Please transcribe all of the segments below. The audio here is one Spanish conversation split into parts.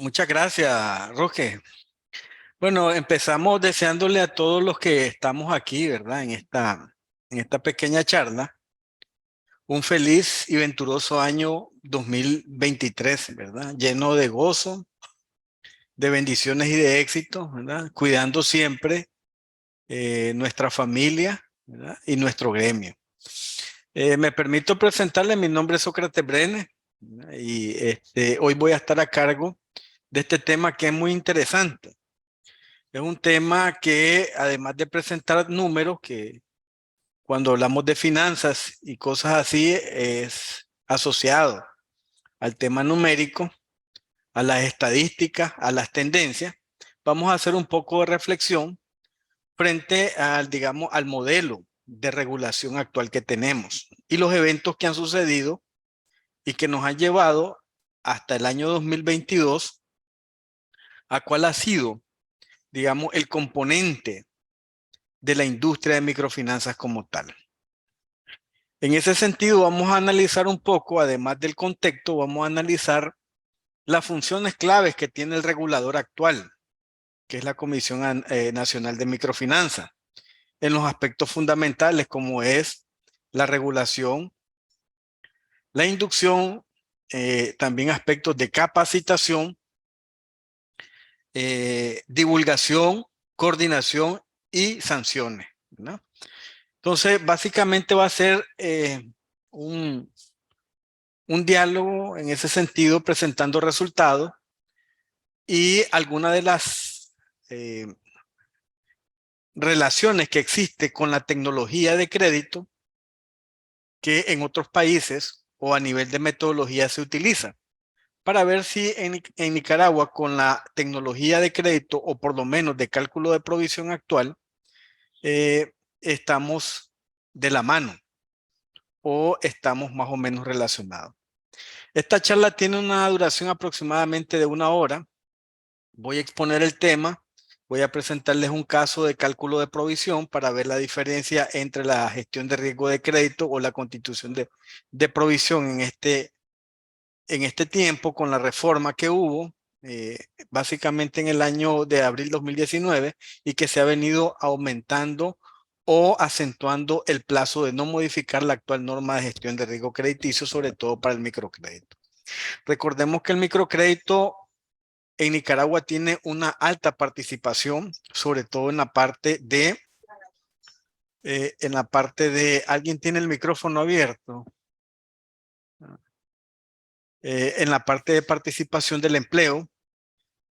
Muchas gracias, Roque. Bueno, empezamos deseándole a todos los que estamos aquí, ¿verdad? En esta pequeña charla, un feliz y venturoso año 2023, ¿verdad? Lleno de gozo, de bendiciones y de éxito, ¿verdad? Cuidando siempre nuestra familia, ¿verdad? Y nuestro gremio. Me permito presentarle, mi nombre es Sócrates Brenes, ¿verdad? Y hoy voy a estar a cargo de este tema que es muy interesante. Es un tema que, además de presentar números, que cuando hablamos de finanzas y cosas así, es asociado al tema numérico, a las estadísticas, a las tendencias. Vamos a hacer un poco de reflexión frente al, digamos, al modelo de regulación actual que tenemos y los eventos que han sucedido y que nos han llevado hasta el año 2022 a cuál ha sido, digamos, el componente de la industria de microfinanzas como tal. En ese sentido, vamos a analizar un poco, además del contexto, vamos a analizar las funciones claves que tiene el regulador actual, que es la Comisión Nacional de Microfinanzas, en los aspectos fundamentales como es la regulación, la inducción, también aspectos de capacitación, divulgación, coordinación y sanciones, ¿no? Entonces, básicamente va a ser un, un diálogo en ese sentido, presentando resultados y algunas de las relaciones que existe con la tecnología de crédito que en otros países o a nivel de metodología se utiliza, para ver si en Nicaragua con la tecnología de crédito o por lo menos de cálculo de provisión actual, estamos de la mano o estamos más o menos relacionados. Esta charla tiene una duración aproximadamente de 1 hora. Voy a exponer el tema, voy a presentarles un caso de cálculo de provisión para ver la diferencia entre la gestión de riesgo de crédito o la constitución de provisión en este tiempo con la reforma que hubo, básicamente en el año de abril 2019 y que se ha venido aumentando o acentuando el plazo de no modificar la actual norma de gestión de riesgo crediticio, sobre todo para el microcrédito. Recordemos que el microcrédito en Nicaragua tiene una alta participación, sobre todo alguien tiene el micrófono abierto, en la parte de participación del empleo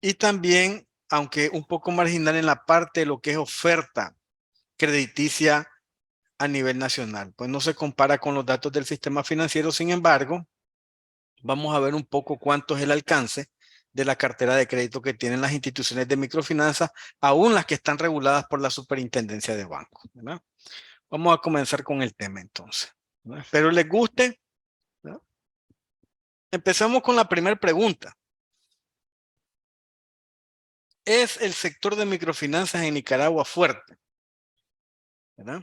y también, aunque un poco marginal, en la parte de lo que es oferta crediticia a nivel nacional. Pues no se compara con los datos del sistema financiero, sin embargo, vamos a ver un poco cuánto es el alcance de la cartera de crédito que tienen las instituciones de microfinanzas, aún las que están reguladas por la Superintendencia de Bancos, ¿verdad? Vamos a comenzar con el tema entonces, ¿verdad? Espero les guste, ¿verdad? Empezamos con la primera pregunta. ¿Es el sector de microfinanzas en Nicaragua fuerte? ¿Verdad?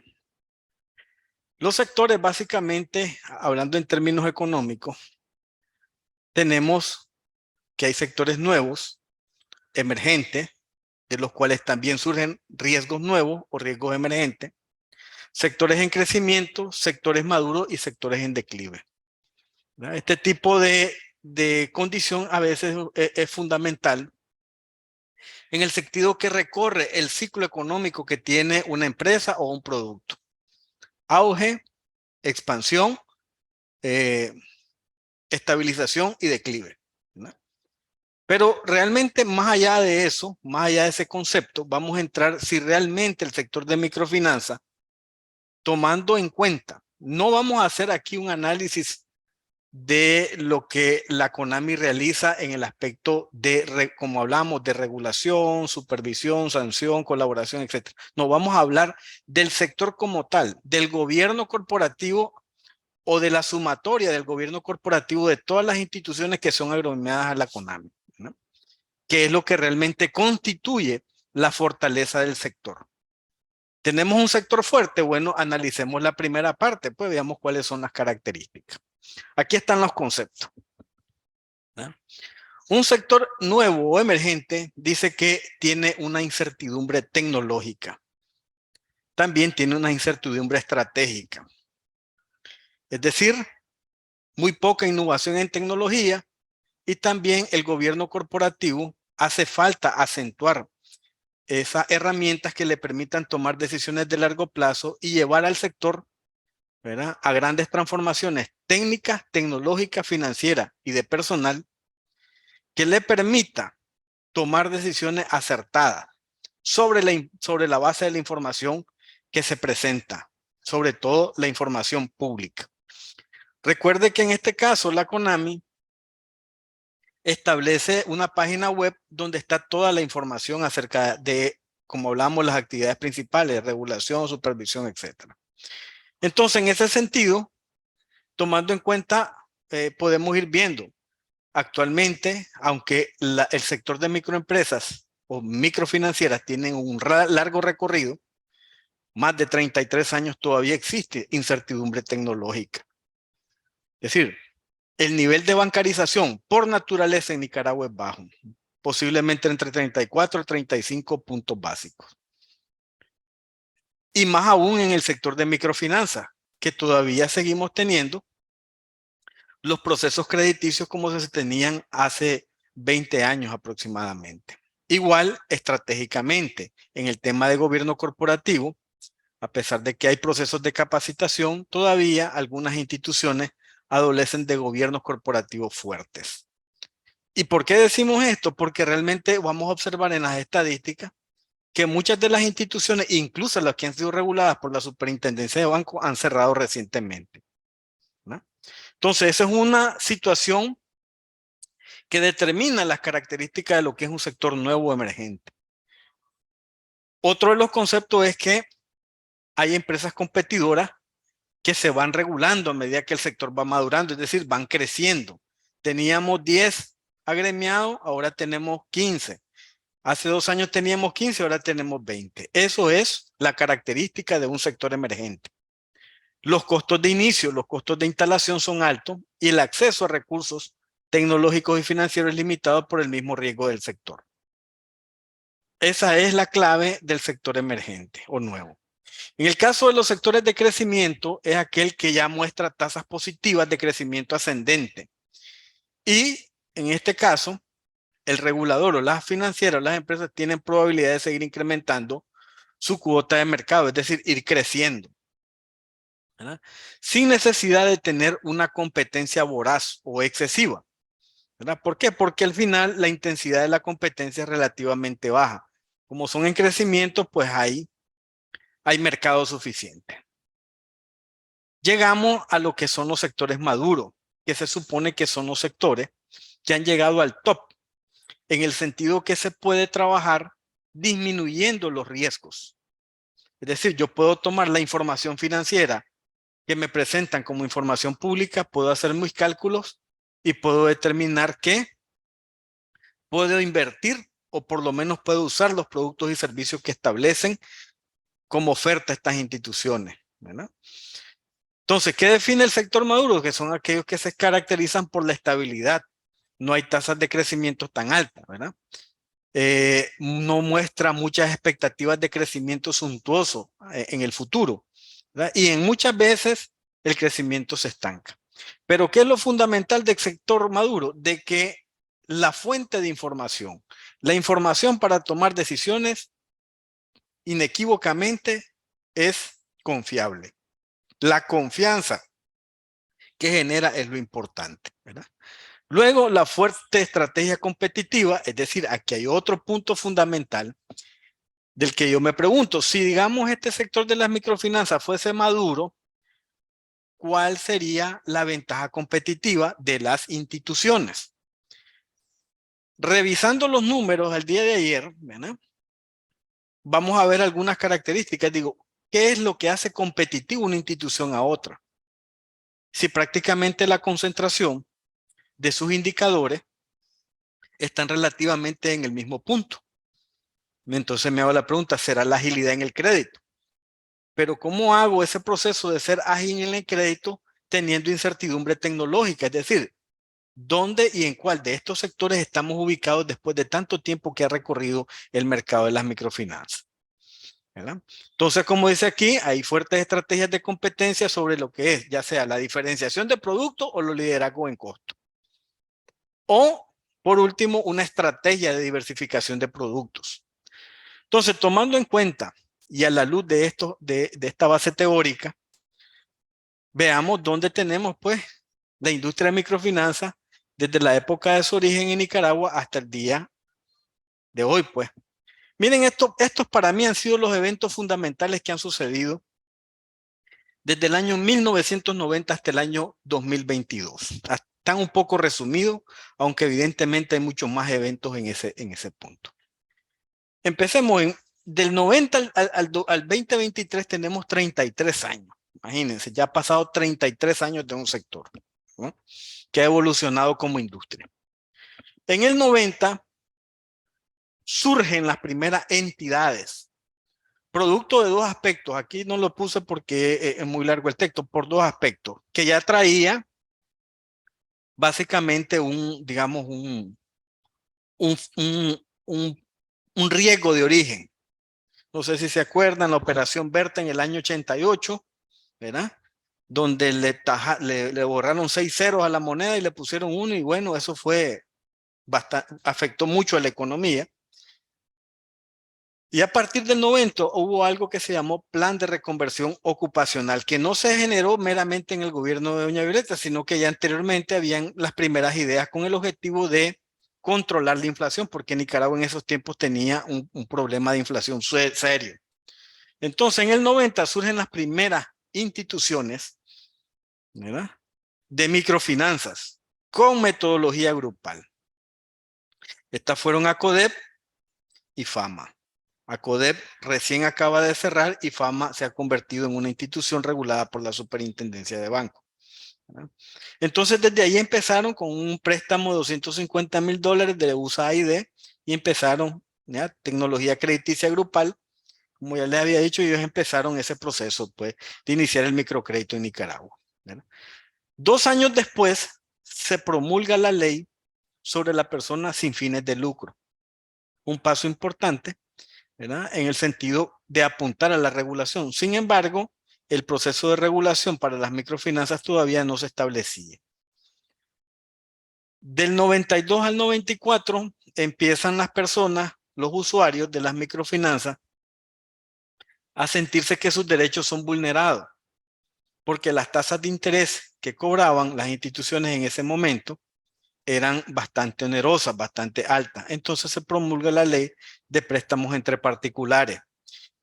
Los sectores, básicamente, hablando en términos económicos, tenemos que hay sectores nuevos, emergentes, de los cuales también surgen riesgos nuevos o riesgos emergentes, sectores en crecimiento, sectores maduros y sectores en declive, ¿verdad? Este tipo de condición a veces es fundamental en el sentido que recorre el ciclo económico que tiene una empresa o un producto. Auge, expansión, estabilización y declive, ¿no? Pero realmente más allá de eso, más allá de ese concepto, vamos a entrar si realmente el sector de microfinanza, tomando en cuenta, no vamos a hacer aquí un análisis de lo que la CONAMI realiza en el aspecto de, como hablamos, de regulación, supervisión, sanción, colaboración, etc. No, vamos a hablar del sector como tal, del gobierno corporativo o de la sumatoria del gobierno corporativo de todas las instituciones que son agremiadas a la CONAMI, ¿no? Que es lo que realmente constituye la fortaleza del sector. ¿Tenemos un sector fuerte? Bueno, analicemos la primera parte, pues veamos cuáles son las características. Aquí están los conceptos, ¿no? Un sector nuevo o emergente dice que tiene una incertidumbre tecnológica. También tiene una incertidumbre estratégica. Es decir, muy poca innovación en tecnología y también el gobierno corporativo hace falta acentuar esas herramientas que le permitan tomar decisiones de largo plazo y llevar al sector, ¿verdad?, a grandes transformaciones técnicas, tecnológicas, financieras y de personal que le permita tomar decisiones acertadas sobre la base de la información que se presenta, sobre todo la información pública. Recuerde que en este caso la CONAMI establece una página web donde está toda la información acerca de, como hablamos, las actividades principales, regulación, supervisión, etc. Entonces, en ese sentido, tomando en cuenta, podemos ir viendo actualmente, aunque el sector de microempresas o microfinancieras tienen un largo recorrido, más de 33 años todavía existe incertidumbre tecnológica. Es decir, el nivel de bancarización por naturaleza en Nicaragua es bajo, posiblemente entre 34 y 35 puntos básicos. Y más aún en el sector de microfinanzas, que todavía seguimos teniendo los procesos crediticios como se tenían hace 20 años aproximadamente. Igual estratégicamente, en el tema de gobierno corporativo, a pesar de que hay procesos de capacitación, todavía algunas instituciones adolecen de gobiernos corporativos fuertes. ¿Y por qué decimos esto? Porque realmente vamos a observar en las estadísticas que muchas de las instituciones, incluso las que han sido reguladas por la Superintendencia de Bancos, han cerrado recientemente, ¿no? Entonces, esa es una situación que determina las características de lo que es un sector nuevo o emergente. Otro de los conceptos es que hay empresas competidoras que se van regulando a medida que el sector va madurando, es decir, van creciendo. Teníamos 10 agremiados, ahora tenemos 15. Hace 2 años teníamos 15, ahora tenemos 20. Eso es la característica de un sector emergente. Los costos de inicio, los costos de instalación son altos y el acceso a recursos tecnológicos y financieros es limitado por el mismo riesgo del sector. Esa es la clave del sector emergente o nuevo. En el caso de los sectores de crecimiento, es aquel que ya muestra tasas positivas de crecimiento ascendente. Y en este caso, el regulador o las financieras o las empresas tienen probabilidad de seguir incrementando su cuota de mercado, es decir, ir creciendo, ¿verdad?, sin necesidad de tener una competencia voraz o excesiva, ¿verdad? ¿Por qué? Porque al final la intensidad de la competencia es relativamente baja. Como son en crecimiento, pues hay mercado suficiente. Llegamos a lo que son los sectores maduros, que se supone que son los sectores que han llegado al top, en el sentido que se puede trabajar disminuyendo los riesgos. Es decir, yo puedo tomar la información financiera que me presentan como información pública, puedo hacer mis cálculos y puedo determinar que puedo invertir o por lo menos puedo usar los productos y servicios que establecen como oferta estas instituciones, ¿verdad? Entonces, ¿qué define el sector maduro? Que son aquellos que se caracterizan por la estabilidad. No hay tasas de crecimiento tan altas, ¿verdad? No muestra muchas expectativas de crecimiento suntuoso en el futuro, ¿verdad? Y en muchas veces el crecimiento se estanca. Pero ¿qué es lo fundamental del sector maduro? De que la fuente de información, la información para tomar decisiones inequívocamente es confiable. La confianza que genera es lo importante, ¿verdad? Luego, la fuerte estrategia competitiva, es decir, aquí hay otro punto fundamental del que yo me pregunto, si digamos este sector de las microfinanzas fuese maduro, ¿cuál sería la ventaja competitiva de las instituciones? Revisando los números al día de ayer, ¿verdad?, vamos a ver algunas características. Digo, ¿qué es lo que hace competitivo una institución a otra? Si prácticamente la concentración de sus indicadores están relativamente en el mismo punto. Entonces me hago la pregunta, ¿será la agilidad en el crédito? Pero ¿cómo hago ese proceso de ser ágil en el crédito teniendo incertidumbre tecnológica? Es decir, ¿Dónde y en cuál de estos sectores estamos ubicados después de tanto tiempo que ha recorrido el mercado de las microfinanzas? ¿Verdad? Entonces, como dice aquí, hay fuertes estrategias de competencia sobre lo que es, ya sea la diferenciación de producto o los liderazgos en costo. O, por último, una estrategia de diversificación de productos. Entonces, tomando en cuenta y a la luz de esta base teórica, veamos dónde tenemos pues la industria de microfinanzas desde la época de su origen en Nicaragua hasta el día de hoy, pues. Miren, estos para mí han sido los eventos fundamentales que han sucedido desde el año 1990 hasta el año 2022. Están un poco resumidos, aunque evidentemente hay muchos más eventos en ese punto. Empecemos del 90 al 2023 tenemos 33 años. Imagínense, ya ha pasado 33 años de un sector, ¿no?, que ha evolucionado como industria. En el 90 surgen las primeras entidades, producto de dos aspectos. Aquí no lo puse porque es muy largo el texto, por dos aspectos, que ya traía básicamente digamos, un, un, un riesgo de origen. No sé si se acuerdan, la operación Berta en el año 88, ¿verdad? Donde le borraron 6 ceros a la moneda y le pusieron 1, y bueno, eso fue afectó mucho a la economía. Y a partir del 90 hubo algo que se llamó Plan de Reconversión Ocupacional, que no se generó meramente en el gobierno de doña Violeta, sino que ya anteriormente habían las primeras ideas con el objetivo de controlar la inflación, porque Nicaragua en esos tiempos tenía un problema de inflación serio. Entonces, en el 90 surgen las primeras instituciones, ¿verdad?, de microfinanzas con metodología grupal. Estas fueron ACODEP y FAMA. ACODEP recién acaba de cerrar y FAMA se ha convertido en una institución regulada por la Superintendencia de Banco, ¿verdad? Entonces, desde ahí empezaron con un préstamo de $250,000 de USAID y empezaron, ¿ya?, tecnología crediticia grupal. Como ya les había dicho, ellos empezaron ese proceso, pues, de iniciar el microcrédito en Nicaragua, ¿verdad? 2 años después se promulga la ley sobre la persona sin fines de lucro. Un paso importante, ¿verdad?, en el sentido de apuntar a la regulación. Sin embargo, el proceso de regulación para las microfinanzas todavía no se establecía. Del 92 al 94 empiezan las personas, los usuarios de las microfinanzas, a sentirse que sus derechos son vulnerados, porque las tasas de interés que cobraban las instituciones en ese momento eran bastante onerosas, bastante altas. Entonces se promulga la ley de préstamos entre particulares,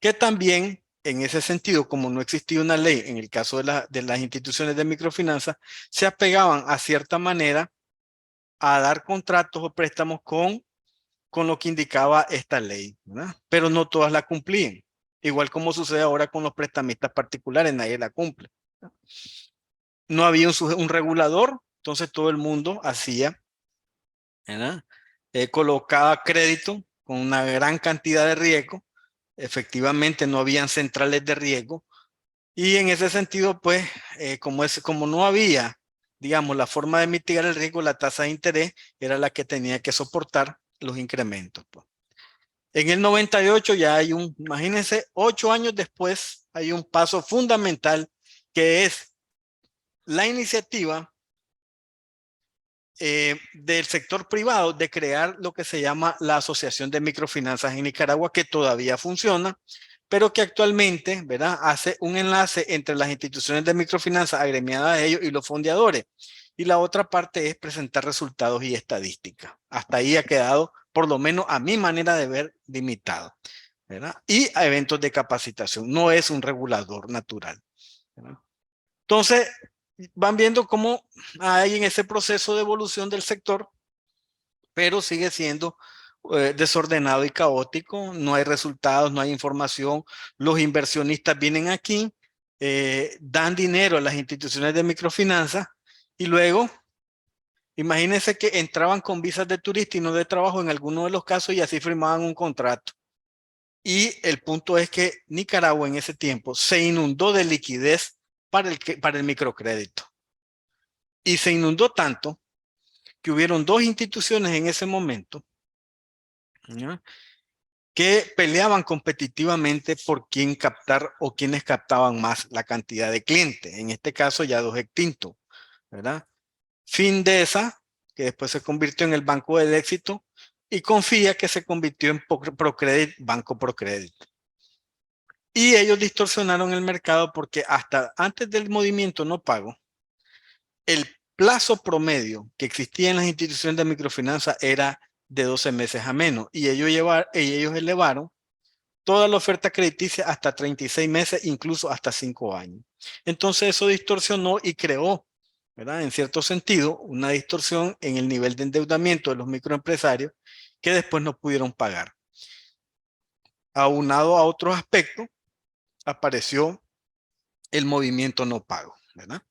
que también en ese sentido, como no existía una ley en el caso de las instituciones de microfinanzas, se apegaban a cierta manera a dar contratos o préstamos con lo que indicaba esta ley, ¿verdad? Pero no todas la cumplían. Igual como sucede ahora con los prestamistas particulares, nadie la cumple. No había un regulador, entonces todo el mundo hacía, ¿verdad?, colocaba crédito con una gran cantidad de riesgo. Efectivamente no habían centrales de riesgo, y en ese sentido, pues, como no había, digamos, la forma de mitigar el riesgo, la tasa de interés era la que tenía que soportar los incrementos, pues. En el 98 ya hay imagínense, 8 años después, hay un paso fundamental, que es la iniciativa del sector privado de crear lo que se llama la Asociación de Microfinanzas en Nicaragua, que todavía funciona, pero que actualmente, ¿verdad?, hace un enlace entre las instituciones de microfinanzas agremiadas a ellos y los fondeadores. Y la otra parte es presentar resultados y estadísticas. Hasta ahí ha quedado, por lo menos a mi manera de ver, limitado, ¿verdad? Y a eventos de capacitación. No es un regulador natural, ¿verdad? Entonces, van viendo cómo hay en ese proceso de evolución del sector, pero sigue siendo desordenado y caótico. No hay resultados, no hay información. Los inversionistas vienen aquí, dan dinero a las instituciones de microfinanzas y luego, imagínense que entraban con visas de turista y no de trabajo en algunos de los casos, y así firmaban un contrato. Y el punto es que Nicaragua en ese tiempo se inundó de liquidez para el microcrédito. Y se inundó tanto que hubieron dos instituciones en ese momento, ¿ya?, que peleaban competitivamente por quién captar o quiénes captaban más la cantidad de clientes. En este caso ya dos extintos, ¿verdad? Findesa, que después se convirtió en el Banco del Éxito, y Confía, que se convirtió en Procredit, Banco Procredit. Y ellos distorsionaron el mercado porque hasta antes del movimiento no pago, el plazo promedio que existía en las instituciones de microfinanza era de 12 meses a menos, y ellos elevaron toda la oferta crediticia hasta 36 meses, incluso hasta 5 años. Entonces eso distorsionó y creó, ¿verdad?, en cierto sentido, una distorsión en el nivel de endeudamiento de los microempresarios que después no pudieron pagar. Aunado a otros aspectos, apareció el movimiento no pago, ¿verdad?,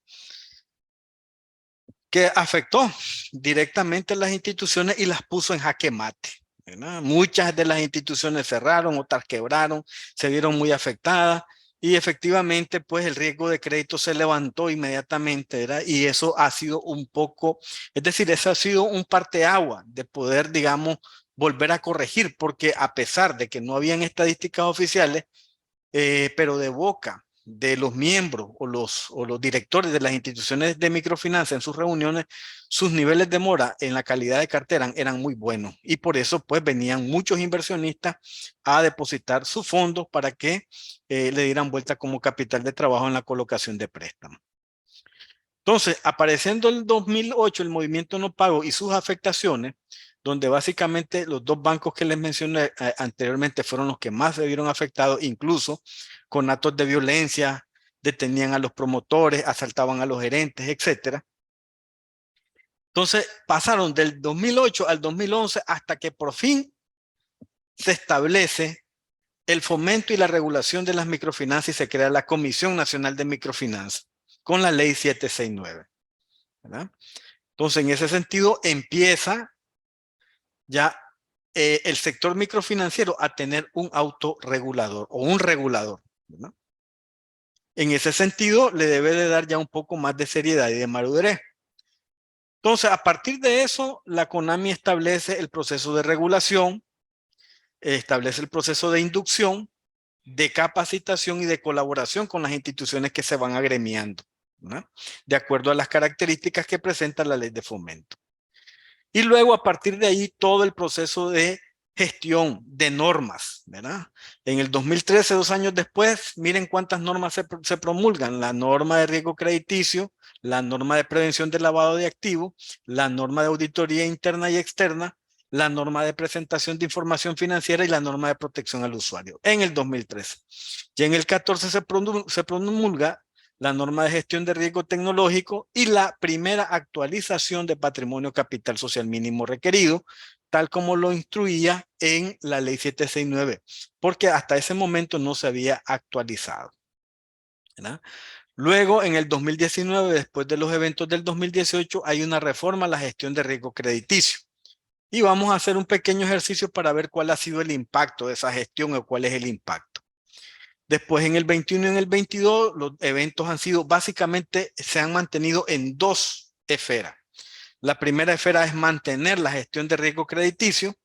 que afectó directamente a las instituciones y las puso en jaque mate, ¿verdad? Muchas de las instituciones cerraron, otras quebraron, se vieron muy afectadas y efectivamente pues el riesgo de crédito se levantó inmediatamente, ¿verdad? Y eso ha sido un poco, es decir, eso ha sido un parteaguas de poder, digamos, volver a corregir, porque a pesar de que no habían estadísticas oficiales, pero de boca de los miembros o los directores de las instituciones de microfinanza en sus reuniones, sus niveles de mora en la calidad de cartera eran muy buenos, y por eso pues venían muchos inversionistas a depositar sus fondos para que le dieran vuelta como capital de trabajo en la colocación de préstamos. Entonces, apareciendo el 2008 el movimiento no pago y sus afectaciones, donde básicamente los dos bancos que les mencioné anteriormente fueron los que más se vieron afectados, incluso con actos de violencia, detenían a los promotores, asaltaban a los gerentes, etcétera. Entonces, pasaron del 2008 al 2011 hasta que por fin se establece el fomento y la regulación de las microfinanzas y se crea la Comisión Nacional de Microfinanzas con la Ley 769, ¿verdad? Entonces, en ese sentido, empieza ya el sector microfinanciero a tener un autorregulador o un regulador, ¿verdad? En ese sentido, le debe de dar ya un poco más de seriedad y de madurez. Entonces, a partir de eso, la CONAMI establece el proceso de regulación, establece el proceso de inducción, de capacitación y de colaboración con las instituciones que se van agremiando, ¿verdad?, de acuerdo a las características que presenta la ley de fomento. Y luego, a partir de ahí, todo el proceso de gestión de normas, ¿verdad? En el 2013, 2 años después, miren cuántas normas se promulgan: la norma de riesgo crediticio, la norma de prevención del lavado de activos, la norma de auditoría interna y externa, la norma de presentación de información financiera y la norma de protección al usuario, en el 2013. Y en el 14 se promulga la norma de gestión de riesgo tecnológico y la primera actualización de patrimonio capital social mínimo requerido, tal como lo instruía en la ley 769, porque hasta ese momento no se había actualizado, ¿verdad? Luego, en el 2019, después de los eventos del 2018, hay una reforma a la gestión de riesgo crediticio. Y vamos a hacer un pequeño ejercicio para ver cuál ha sido el impacto de esa gestión o cuál es el impacto. Después, en el 21 y en el 22, los eventos han sido básicamente, se han mantenido en dos esferas. La primera esfera es mantener la gestión de riesgo crediticio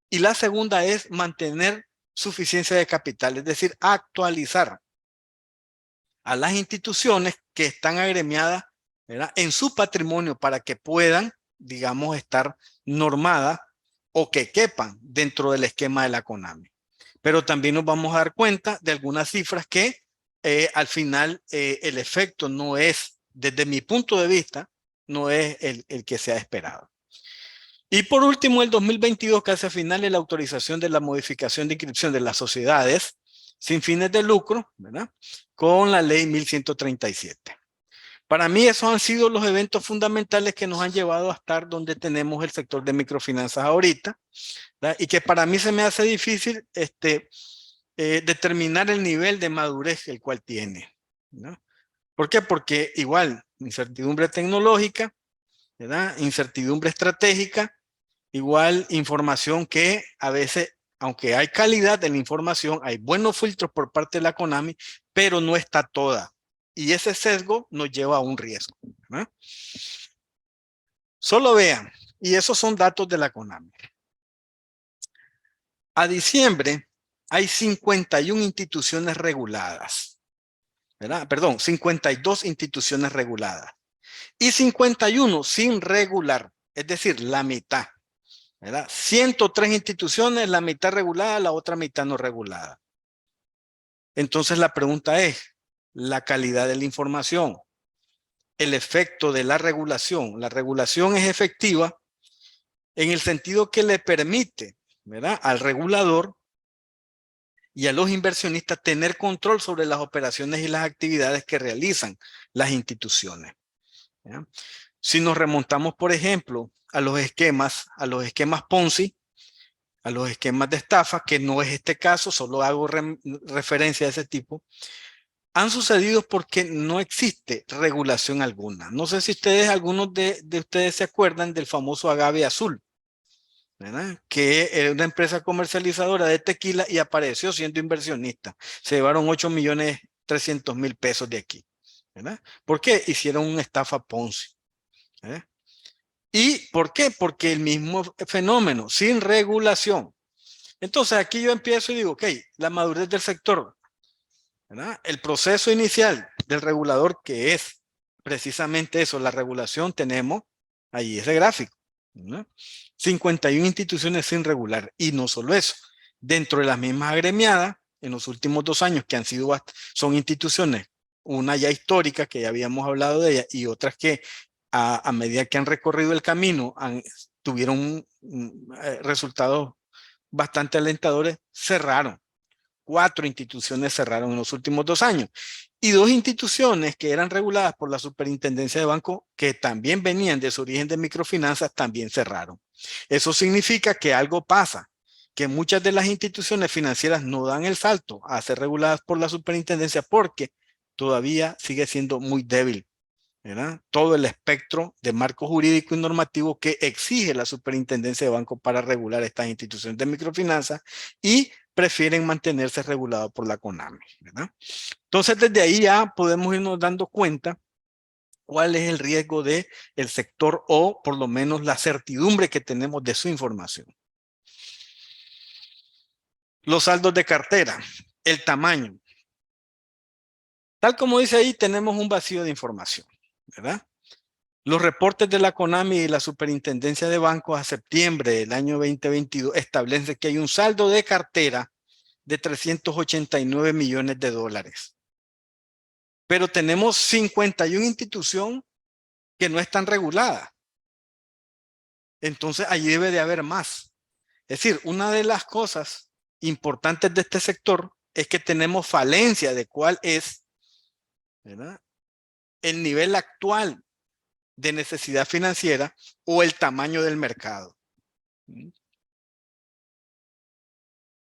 y la segunda es mantener suficiencia de capital, es decir, actualizar a las instituciones que están agremiadas, ¿verdad?, en su patrimonio para que puedan, digamos, estar normadas o que quepan dentro del esquema de la CONAMI. Pero también nos vamos a dar cuenta de algunas cifras que al final el efecto no es, desde mi punto de vista, no es el que se ha esperado. Y por último, el 2022, que hace a finales la autorización de la modificación de inscripción de las sociedades sin fines de lucro, ¿verdad?, con la ley 1137. Para mí esos han sido los eventos fundamentales que nos han llevado a estar donde tenemos el sector de microfinanzas ahorita, ¿verdad?, y que para mí se me hace difícil determinar el nivel de madurez el cual tiene, ¿no? ¿Por qué? Porque igual, incertidumbre tecnológica, ¿verdad?, incertidumbre estratégica, igual información que a veces, aunque hay calidad en la información, hay buenos filtros por parte de la CONAMI, pero no está toda. Y ese sesgo nos lleva a un riesgo, ¿verdad? Solo vean Y esos son datos de la CONAMI. A diciembre hay 51 instituciones reguladas, ¿verdad? Perdón, 52 instituciones reguladas y 51 sin regular, es decir, la mitad, ¿verdad? 103 instituciones, la mitad regulada, la otra mitad no regulada. Entonces la pregunta es, la calidad de la información, el efecto de la regulación. La regulación es efectiva en el sentido que le permite, ¿verdad?, al regulador y a los inversionistas tener control sobre las operaciones y las actividades que realizan las instituciones, ¿ya? Si nos remontamos, por ejemplo, a los esquemas Ponzi, a los esquemas de estafa, que no es este caso, solo hago referencia a ese tipo, han sucedido porque no existe regulación alguna. No sé si algunos de ustedes se acuerdan del famoso agave azul, ¿verdad?, que era una empresa comercializadora de tequila y apareció siendo inversionista. Se llevaron 8.300.000 pesos de aquí, ¿verdad? ¿Por qué? Hicieron una estafa Ponzi, ¿verdad? ¿Y por qué? Porque el mismo fenómeno, sin regulación. Entonces aquí yo empiezo y digo, ok, la madurez del sector, ¿verdad? El proceso inicial del regulador, que es precisamente eso, la regulación, tenemos ahí ese gráfico, ¿no? 51 instituciones sin regular. Y no solo eso, dentro de las mismas agremiadas, en los últimos 2 años, que son instituciones, una ya histórica, que ya habíamos hablado de ella, y otras que a medida que han recorrido el camino, tuvieron resultados bastante alentadores, cerraron. 4 instituciones cerraron en los últimos 2 años. Y 2 instituciones que eran reguladas por la Superintendencia de Banco, que también venían de su origen de microfinanzas, también cerraron. Eso significa que algo pasa, que muchas de las instituciones financieras no dan el salto a ser reguladas por la Superintendencia porque todavía sigue siendo muy débil, ¿verdad?, todo el espectro de marco jurídico y normativo que exige la Superintendencia de Banco para regular estas instituciones de microfinanzas, y prefieren mantenerse regulados por la CONAMI, ¿verdad? Entonces, desde ahí ya podemos irnos dando cuenta cuál es el riesgo del sector, o por lo menos la certidumbre que tenemos de su información. Los saldos de cartera, el tamaño. Tal como dice ahí, tenemos un vacío de información, ¿verdad? Los reportes de la CONAMI y la Superintendencia de Bancos a septiembre del año 2022 establecen que hay un saldo de cartera de 389 millones de dólares. Pero tenemos 51 instituciones que no están reguladas. Entonces, allí debe de haber más. Es decir, una de las cosas importantes de este sector es que tenemos falencia de cuál es, ¿verdad?, el nivel actual de necesidad financiera o el tamaño del mercado.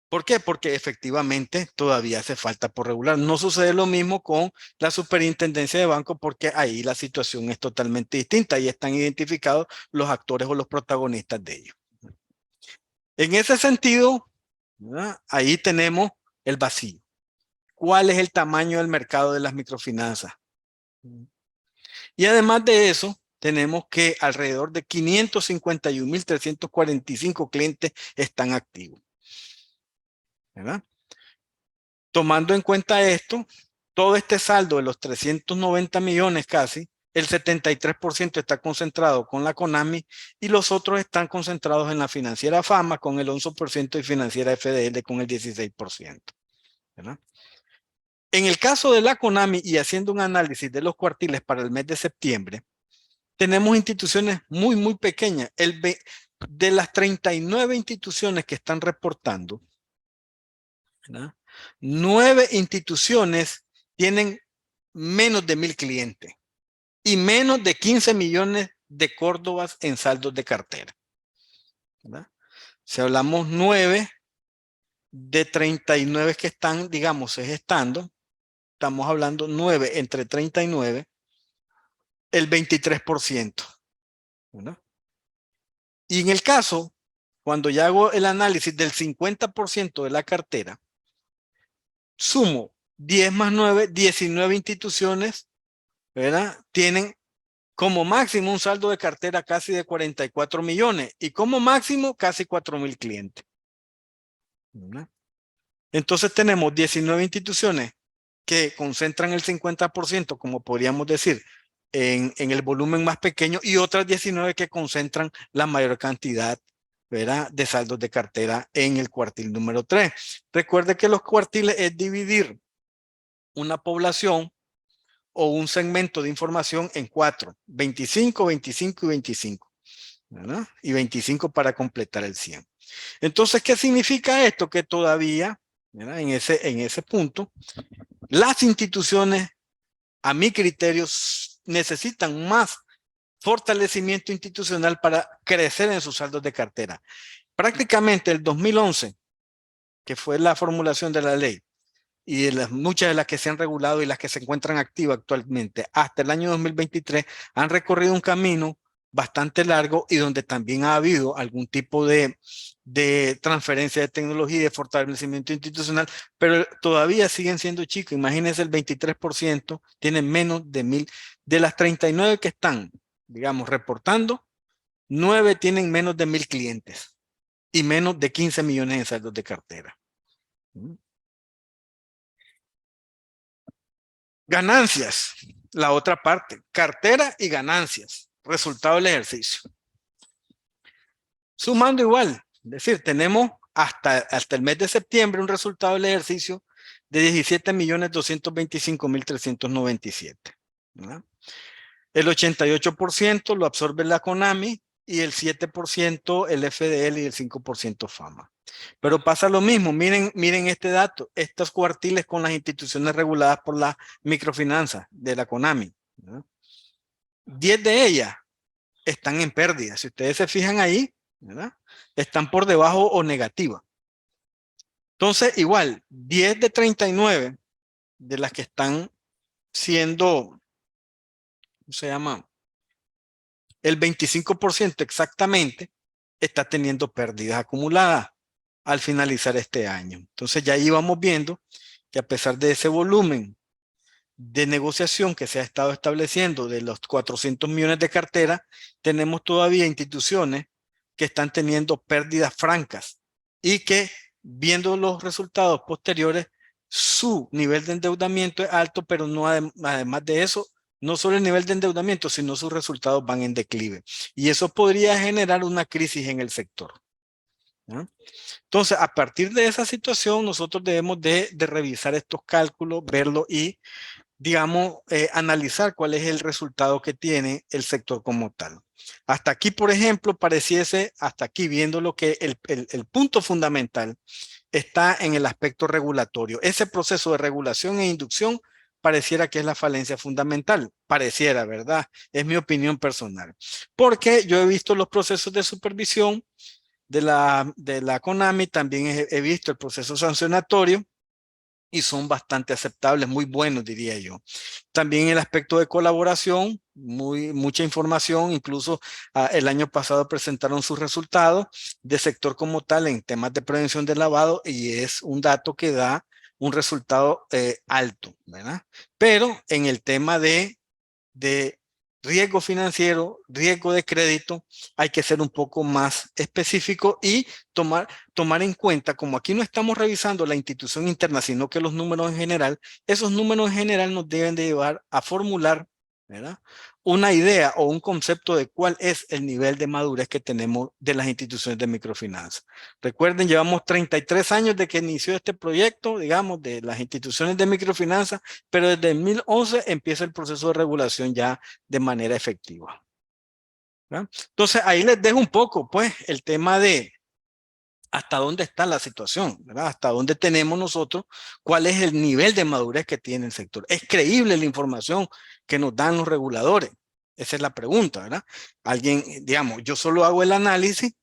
¿Por qué? Porque efectivamente todavía hace falta por regular. No sucede lo mismo con la Superintendencia de Banco, porque ahí la situación es totalmente distinta y están identificados los actores o los protagonistas de ello. En ese sentido, ¿verdad?, ahí tenemos el vacío. ¿Cuál es el tamaño del mercado de las microfinanzas? Y además de eso, tenemos que alrededor de 551.345 clientes están activos, ¿verdad? Tomando en cuenta esto, todo este saldo de los 390 millones casi, el 73% está concentrado con la CONAMI y los otros están concentrados en la financiera Fama con el 11% y financiera FDL con el 16%, ¿verdad? En el caso de la CONAMI, y haciendo un análisis de los cuartiles para el mes de septiembre, tenemos instituciones muy, muy pequeñas. De las 39 instituciones que están reportando, ¿verdad?, 9 instituciones tienen menos de 1,000 clientes y menos de 15 millones de córdobas en saldos de cartera, ¿verdad? Si hablamos 9 de 39 que están, digamos, gestando, estamos hablando 9 entre 39, el 23%, ¿verdad? Y en el caso, cuando ya hago el análisis del 50% de la cartera, sumo 10 más 9, 19 instituciones, ¿verdad?, tienen Como máximo un saldo de cartera casi de 44 millones y como máximo casi 4,000 clientes. ¿Verdad? Entonces tenemos 19 instituciones que concentran el 50%, como podríamos decir, en el volumen más pequeño y otras 19 que concentran la mayor cantidad, ¿verdad?, de saldos de cartera en el cuartil número 3. Recuerde que los cuartiles es dividir una población o un segmento de información en 4, 25, 25 y 25, ¿verdad? Y 25 para completar el 100. Entonces, ¿qué significa esto? Que todavía, ¿verdad?, en ese punto, las instituciones, a mi criterio, necesitan más fortalecimiento institucional para crecer en sus saldos de cartera. Prácticamente el 2011, que fue la formulación de la ley, y de muchas de las que se han regulado y las que se encuentran activas actualmente, hasta el año 2023, han recorrido un camino bastante largo y donde también ha habido algún tipo de transferencia de tecnología y de fortalecimiento institucional, pero todavía siguen siendo chicos. Imagínense, el 23% tienen menos de 1,000. De las 39 que están, digamos, reportando, 9 tienen menos de 1,000 clientes y menos de 15 millones en saldos de cartera. Ganancias, la otra parte, cartera y ganancias, resultado del ejercicio. Sumando igual, es decir, tenemos hasta el mes de septiembre un resultado del ejercicio de 17.225.397. ¿Verdad? El 88% lo absorbe la CONAMI y el 7% el FDL y el 5% FAMA. Pero pasa lo mismo, miren este dato, estos cuartiles con las instituciones reguladas por la microfinanza de la CONAMI, ¿no? 10 de ellas están en pérdida. Si ustedes se fijan ahí, ¿verdad?, están por debajo o negativa. Entonces, igual, 10 de 39 de las que están siendo, ¿cómo se llama?, el 25% exactamente está teniendo pérdidas acumuladas al finalizar este año. Entonces ya ahí vamos viendo que a pesar de ese volumen de negociación que se ha estado estableciendo de los 400 millones de cartera, tenemos todavía instituciones que están teniendo pérdidas francas y que, viendo los resultados posteriores, su nivel de endeudamiento es alto, pero no, además de eso, no solo el nivel de endeudamiento, sino sus resultados van en declive. Y eso podría generar una crisis en el sector, ¿no? Entonces, a partir de esa situación, nosotros debemos de revisar estos cálculos, verlo y, digamos, analizar cuál es el resultado que tiene el sector como tal. Hasta aquí, por ejemplo, pareciese, hasta aquí viendo lo que el punto fundamental está en el aspecto regulatorio. Ese proceso de regulación e inducción pareciera que es la falencia fundamental. Pareciera, ¿verdad? Es mi opinión personal. Porque yo he visto los procesos de supervisión de la CONAMI, también he visto el proceso sancionatorio y son bastante aceptables, muy buenos, diría yo. También el aspecto de colaboración, mucha información, incluso el año pasado presentaron sus resultados de sector como tal en temas de prevención del lavado y es un dato que da un resultado alto, ¿verdad? Pero en el tema de riesgo financiero, riesgo de crédito, hay que ser un poco más específico y tomar en cuenta, como aquí no estamos revisando la institución interna, sino que los números en general, esos números en general nos deben de llevar a formular, ¿verdad?, una idea o un concepto de cuál es el nivel de madurez que tenemos de las instituciones de microfinanza. Recuerden, llevamos 33 años de que inició este proyecto, digamos, de las instituciones de microfinanza, pero desde el 2011 empieza el proceso de regulación ya de manera efectiva, ¿verdad? Entonces, ahí les dejo un poco, pues, el tema de hasta dónde está la situación, ¿verdad? Hasta dónde tenemos nosotros, cuál es el nivel de madurez que tiene el sector. ¿Es creíble la información que nos dan los reguladores? Esa es la pregunta, ¿verdad? Alguien, digamos, yo solo hago el análisis,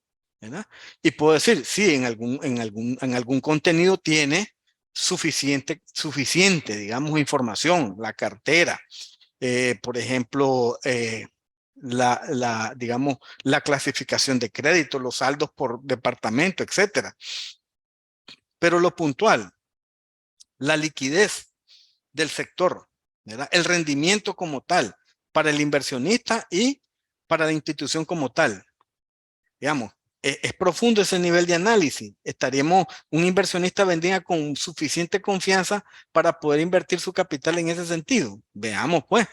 ¿verdad? Y puedo decir, sí, en algún contenido tiene suficiente, digamos, información, la cartera, por ejemplo, digamos, la clasificación de crédito, los saldos por departamento, etcétera. Pero lo puntual, la liquidez del sector, ¿verdad?, el rendimiento como tal, para el inversionista y para la institución como tal. Digamos, es profundo ese nivel de análisis. Un inversionista vendría con suficiente confianza para poder invertir su capital en ese sentido. Veamos, pues.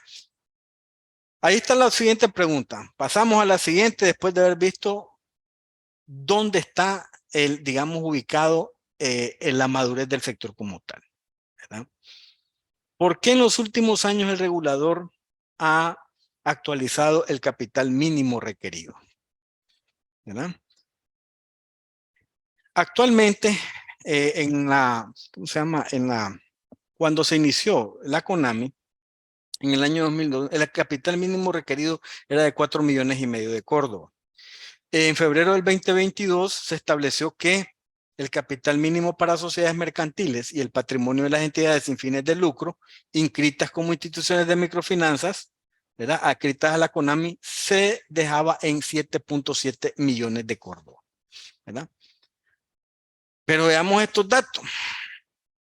Ahí está la siguiente pregunta. Pasamos a la siguiente después de haber visto dónde está digamos, ubicado en la madurez del sector como tal, ¿verdad? ¿Por qué en los últimos años el regulador ha actualizado el capital mínimo requerido? ¿Verdad? Actualmente, ¿cómo se llama? Cuando se inició la CONAMI, en el año 2002, el capital mínimo requerido era de 4,5 millones de Córdoba. En febrero del 2022 se estableció que el capital mínimo para sociedades mercantiles y el patrimonio de las entidades sin fines de lucro, inscritas como instituciones de microfinanzas, ¿verdad? Adscritas a la CONAMI, se dejaba en 7,7 millones de Córdoba, ¿verdad? Pero veamos estos datos.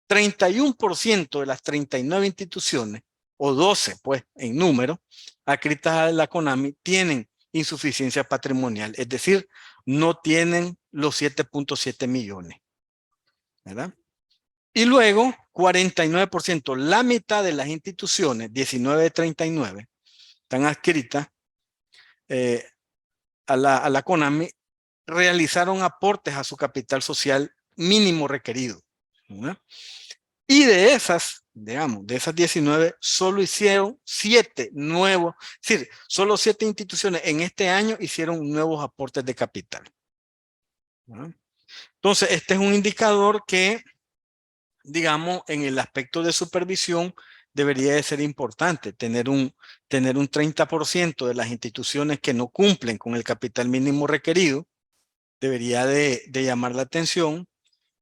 31% de las 39 instituciones, o 12 pues en número, adscritas a la CONAMI, tienen insuficiencia patrimonial, es decir, no tienen los 7,7 millones, ¿verdad? Y luego, 49%, la mitad de las instituciones, 19 de 39, están adscritas a la CONAMI, realizaron aportes a su capital social mínimo requerido, ¿verdad? Y de esas, digamos, de esas 19, solo hicieron 7 nuevos, es decir, solo 7 instituciones en este año hicieron nuevos aportes de capital, ¿no? Entonces, este es un indicador que, digamos, en el aspecto de supervisión debería de ser importante, tener un 30% de las instituciones que no cumplen con el capital mínimo requerido, debería de llamar la atención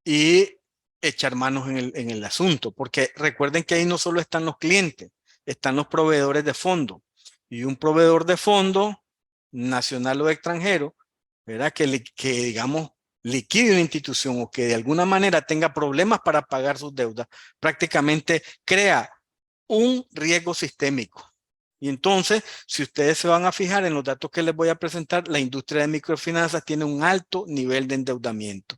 y echar manos en el asunto, porque recuerden que ahí no solo están los clientes, están los proveedores de fondo, y un proveedor de fondo, nacional o extranjero, ¿verdad? Que digamos, liquide una institución o que de alguna manera tenga problemas para pagar sus deudas, prácticamente crea un riesgo sistémico. Y entonces, si ustedes se van a fijar en los datos que les voy a presentar, la industria de microfinanzas tiene un alto nivel de endeudamiento.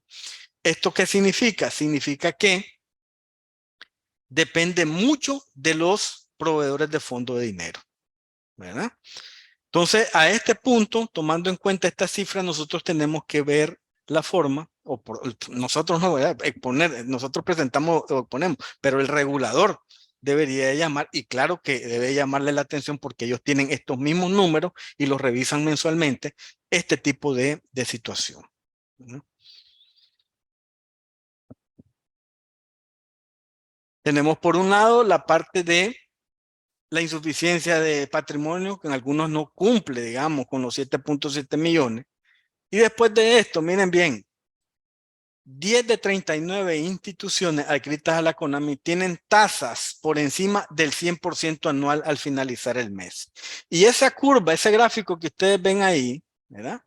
¿Esto qué significa? Significa que depende mucho de los proveedores de fondo de dinero, ¿verdad? Entonces, a este punto, tomando en cuenta esta cifra, nosotros tenemos que ver la forma, nosotros no, ¿verdad? Nosotros presentamos o ponemos, pero el regulador debería de llamar, y claro que debe llamarle la atención porque ellos tienen estos mismos números y los revisan mensualmente, este tipo de situación, ¿no? Tenemos por un lado la parte de la insuficiencia de patrimonio, que en algunos no cumple, digamos, con los 7,7 millones. Y después de esto, miren bien, 10 de 39 instituciones adscritas a la CONAMI tienen tasas por encima del 100% anual al finalizar el mes. Y esa curva, ese gráfico que ustedes ven ahí, ¿verdad?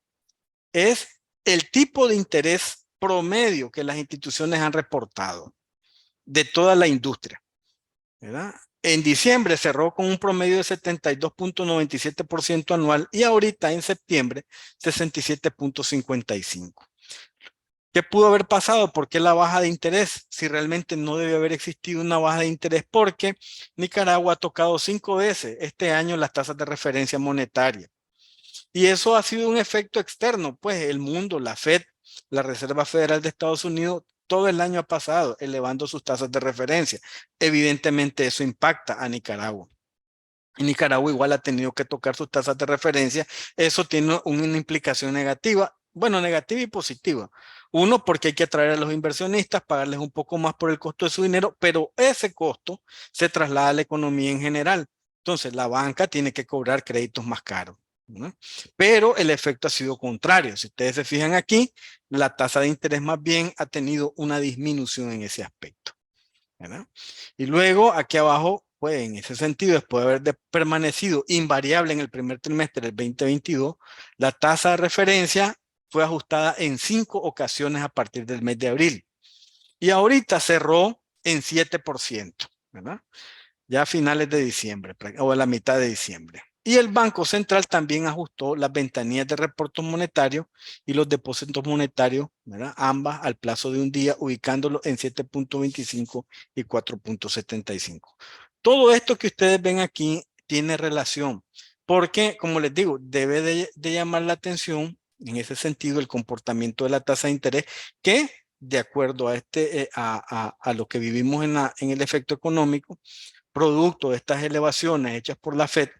Es el tipo de interés promedio que las instituciones han reportado de toda la industria, ¿verdad? En diciembre cerró con un promedio de 72,97% anual y ahorita en septiembre 67,55%. ¿Qué pudo haber pasado? ¿Por qué la baja de interés? Si realmente no debe haber existido una baja de interés, porque Nicaragua ha tocado 5 veces este año las tasas de referencia monetaria. Y eso ha sido un efecto externo, pues el mundo, la Fed, la Reserva Federal de Estados Unidos, todo el año ha pasado elevando sus tasas de referencia. Evidentemente eso impacta a Nicaragua. Y Nicaragua igual ha tenido que tocar sus tasas de referencia. Eso tiene una implicación negativa, bueno, negativa y positiva. Uno, porque hay que atraer a los inversionistas, pagarles un poco más por el costo de su dinero, pero ese costo se traslada a la economía en general. Entonces, la banca tiene que cobrar créditos más caros, ¿no? Pero el efecto ha sido contrario. Si ustedes se fijan aquí, la tasa de interés más bien ha tenido una disminución en ese aspecto, ¿verdad? Y luego aquí abajo, pues en ese sentido, después de haber permanecido invariable en el primer trimestre del 2022, la tasa de referencia fue ajustada en 5 ocasiones a partir del mes de abril. Y ahorita cerró en 7%, ¿verdad? Ya a finales de diciembre, o a la mitad de diciembre. Y el Banco Central también ajustó las ventanillas de reportes monetarios y los depósitos monetarios, ¿verdad? Ambas al plazo de un día, ubicándolos en 7.25 y 4.75. Todo esto que ustedes ven aquí tiene relación, porque, como les digo, debe de llamar la atención en ese sentido el comportamiento de la tasa de interés que, de acuerdo a, a lo que vivimos en el efecto económico, producto de estas elevaciones hechas por la Fed,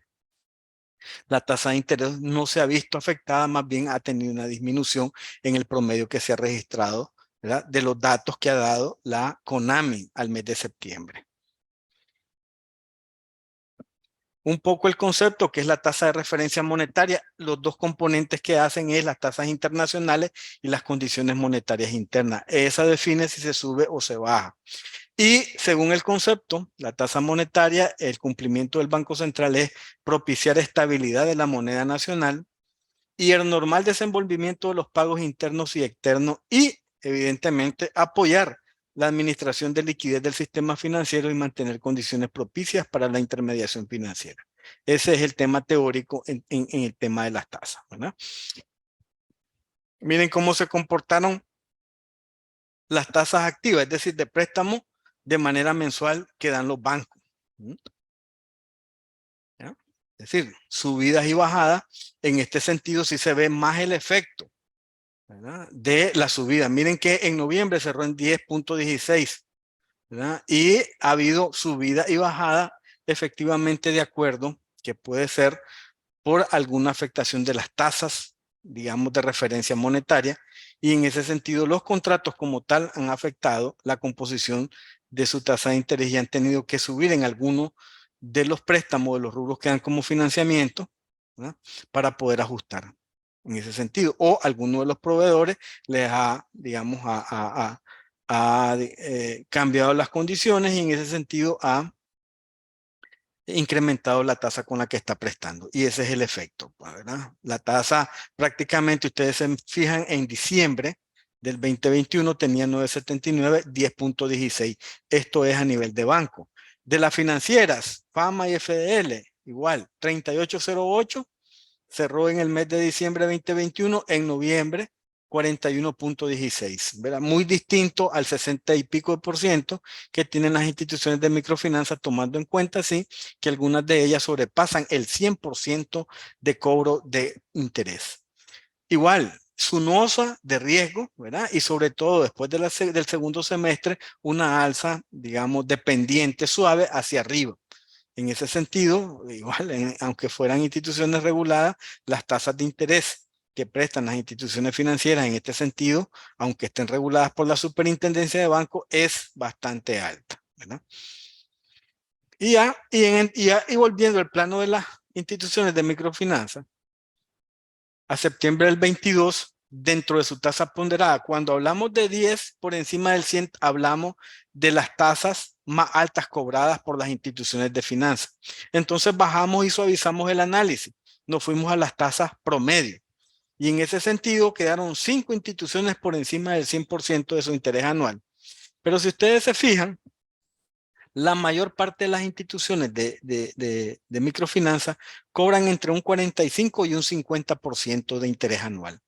la tasa de interés no se ha visto afectada, más bien ha tenido una disminución en el promedio que se ha registrado, ¿verdad?, de los datos que ha dado la CONAMI al mes de septiembre. Un poco el concepto que es la tasa de referencia monetaria, los dos componentes que hacen es las tasas internacionales y las condiciones monetarias internas. Esa define si se sube o se baja. Y según el concepto, la tasa monetaria, el cumplimiento del Banco Central es propiciar estabilidad de la moneda nacional y el normal desenvolvimiento de los pagos internos y externos y, evidentemente, apoyar la administración de liquidez del sistema financiero y mantener condiciones propicias para la intermediación financiera. Ese es el tema teórico en el tema de las tasas, ¿verdad? Miren cómo se comportaron las tasas activas, es decir, de préstamo de manera mensual que dan los bancos. ¿Ya? Es decir, subidas y bajadas. En este sentido sí se ve más el efecto, ¿verdad?, de la subida. Miren que en noviembre cerró en 10.16, ¿verdad? Y ha habido subida y bajada efectivamente de acuerdo, que puede ser por alguna afectación de las tasas, digamos, de referencia monetaria, y en ese sentido los contratos como tal han afectado la composición de su tasa de interés y han tenido que subir en algunos de los préstamos de los rubros que dan como financiamiento, ¿verdad?, para poder ajustar en ese sentido. O alguno de los proveedores les ha, digamos, cambiado las condiciones y en ese sentido ha incrementado la tasa con la que está prestando. Y ese es el efecto, ¿verdad? La tasa prácticamente, ustedes se fijan, en diciembre del 2021 tenía 9.79, 10.16. Esto es a nivel de banco. De las financieras, FAMA y FDL, igual, 38.08, cerró en el mes de diciembre de 2021, en noviembre 41.16, ¿verdad? Muy distinto al 60 y pico de por ciento que tienen las instituciones de microfinanza, tomando en cuenta, sí, que algunas de ellas sobrepasan el 100% de cobro de interés. Igual, su NOSA de riesgo, ¿verdad? Y sobre todo después de del segundo semestre, una alza, digamos, dependiente suave hacia arriba. En ese sentido, igual, aunque fueran instituciones reguladas, las tasas de interés que prestan las instituciones financieras en este sentido, aunque estén reguladas por la Superintendencia de Banco, es bastante alta, ¿verdad? Y volviendo al plano de las instituciones de microfinanza, a septiembre del 22, dentro de su tasa ponderada, cuando hablamos de 10 por encima del 100, hablamos de las tasas más altas cobradas por las instituciones de finanzas. Entonces bajamos y suavizamos el análisis. Nos fuimos a las tasas promedio. Y en ese sentido quedaron 5 instituciones por encima del 100% de su interés anual. Pero si ustedes se fijan, la mayor parte de las instituciones de microfinanza cobran entre un 45 y un 50% de interés anual.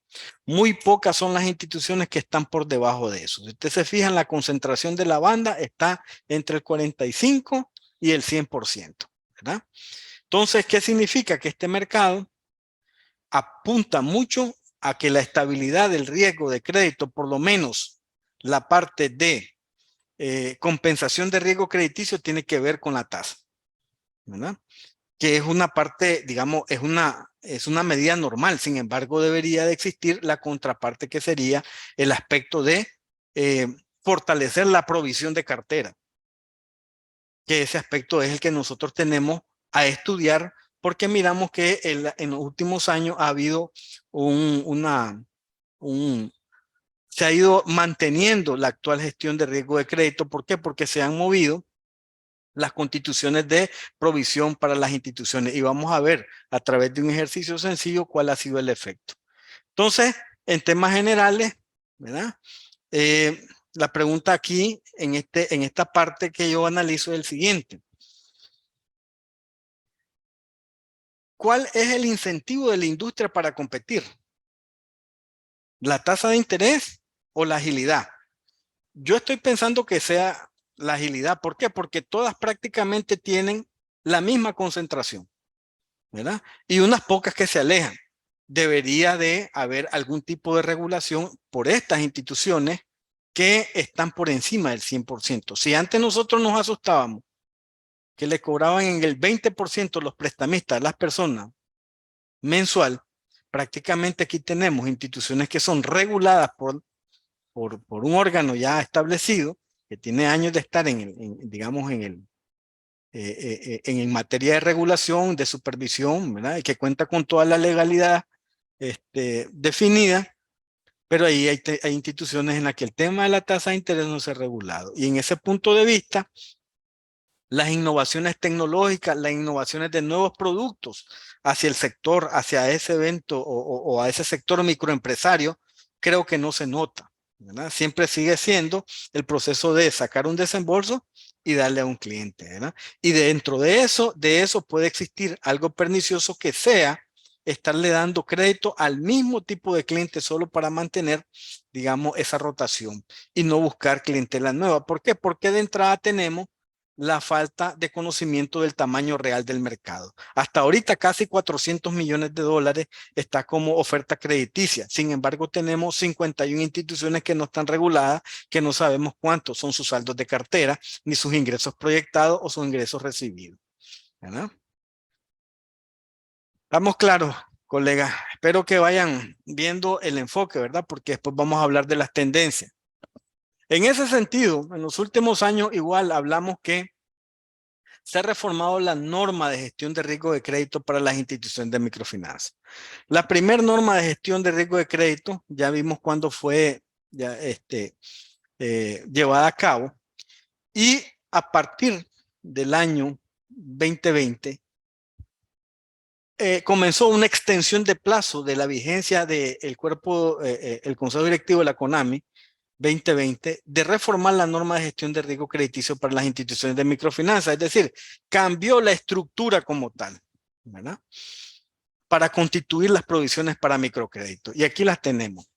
Muy pocas son las instituciones que están por debajo de eso. Si usted se fija, la concentración de la banda está entre el 45 y el 100%, ¿verdad? Entonces, ¿qué significa? Que este mercado apunta mucho a que la estabilidad del riesgo de crédito, por lo menos la parte de compensación de riesgo crediticio, tiene que ver con la tasa, ¿verdad? Que es una parte, digamos, es una medida normal. Sin embargo, debería de existir la contraparte, que sería el aspecto de fortalecer la provisión de cartera, que ese aspecto es el que nosotros tenemos a estudiar, porque miramos que en los últimos años ha habido se ha ido manteniendo la actual gestión de riesgo de crédito. ¿Por qué? Porque se han movido las constituciones de provisión para las instituciones y vamos a ver a través de un ejercicio sencillo cuál ha sido el efecto. Entonces, en temas generales, ¿verdad? La pregunta aquí en esta parte que yo analizo es el siguiente. ¿Cuál es el incentivo de la industria para competir? ¿La tasa de interés o la agilidad? Yo estoy pensando que sea la agilidad. ¿Por qué? Porque todas prácticamente tienen la misma concentración, ¿verdad? Y unas pocas que se alejan. Debería de haber algún tipo de regulación por estas instituciones que están por encima del 100%. Si antes nosotros nos asustábamos que le cobraban en el 20% los prestamistas a las personas mensual, prácticamente aquí tenemos instituciones que son reguladas por un órgano ya establecido, que tiene años de estar digamos, en materia de regulación, de supervisión, ¿verdad? Y que cuenta con toda la legalidad definida, pero ahí hay instituciones en las que el tema de la tasa de interés no se ha regulado. Y en ese punto de vista, las innovaciones tecnológicas, las innovaciones de nuevos productos hacia el sector, hacia ese evento o a ese sector microempresario, creo que no se nota, ¿verdad? Siempre sigue siendo el proceso de sacar un desembolso y darle a un cliente, ¿verdad? Y dentro de eso puede existir algo pernicioso que sea estarle dando crédito al mismo tipo de cliente solo para mantener, digamos, esa rotación y no buscar clientela nueva. ¿Por qué? Porque de entrada tenemos la falta de conocimiento del tamaño real del mercado. Hasta ahorita casi 400 millones de dólares está como oferta crediticia. Sin embargo, tenemos 51 instituciones que no están reguladas, que no sabemos cuántos son sus saldos de cartera, ni sus ingresos proyectados o sus ingresos recibidos, ¿verdad? ¿Estamos claros, colegas? Espero que vayan viendo el enfoque, ¿verdad? Porque después vamos a hablar de las tendencias. En ese sentido, en los últimos años igual hablamos que se ha reformado la norma de gestión de riesgo de crédito para las instituciones de microfinanzas. La primera norma de gestión de riesgo de crédito, ya vimos cuándo fue ya, llevada a cabo, y a partir del año 2020 comenzó una extensión de plazo de la vigencia del cuerpo, el Consejo Directivo de la CONAMI 2020, de reformar la norma de gestión de riesgo crediticio para las instituciones de microfinanzas, es decir, cambió la estructura como tal, ¿verdad? Para constituir las provisiones para microcrédito. Y aquí las tenemos.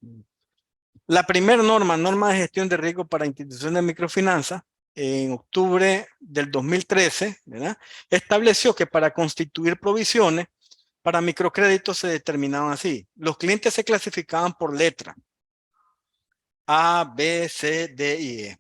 La primera norma de gestión de riesgo para instituciones de microfinanzas, en octubre del 2013, ¿verdad? Estableció que para constituir provisiones para microcréditos se determinaban así. Los clientes se clasificaban por letra: A, B, C, D y E.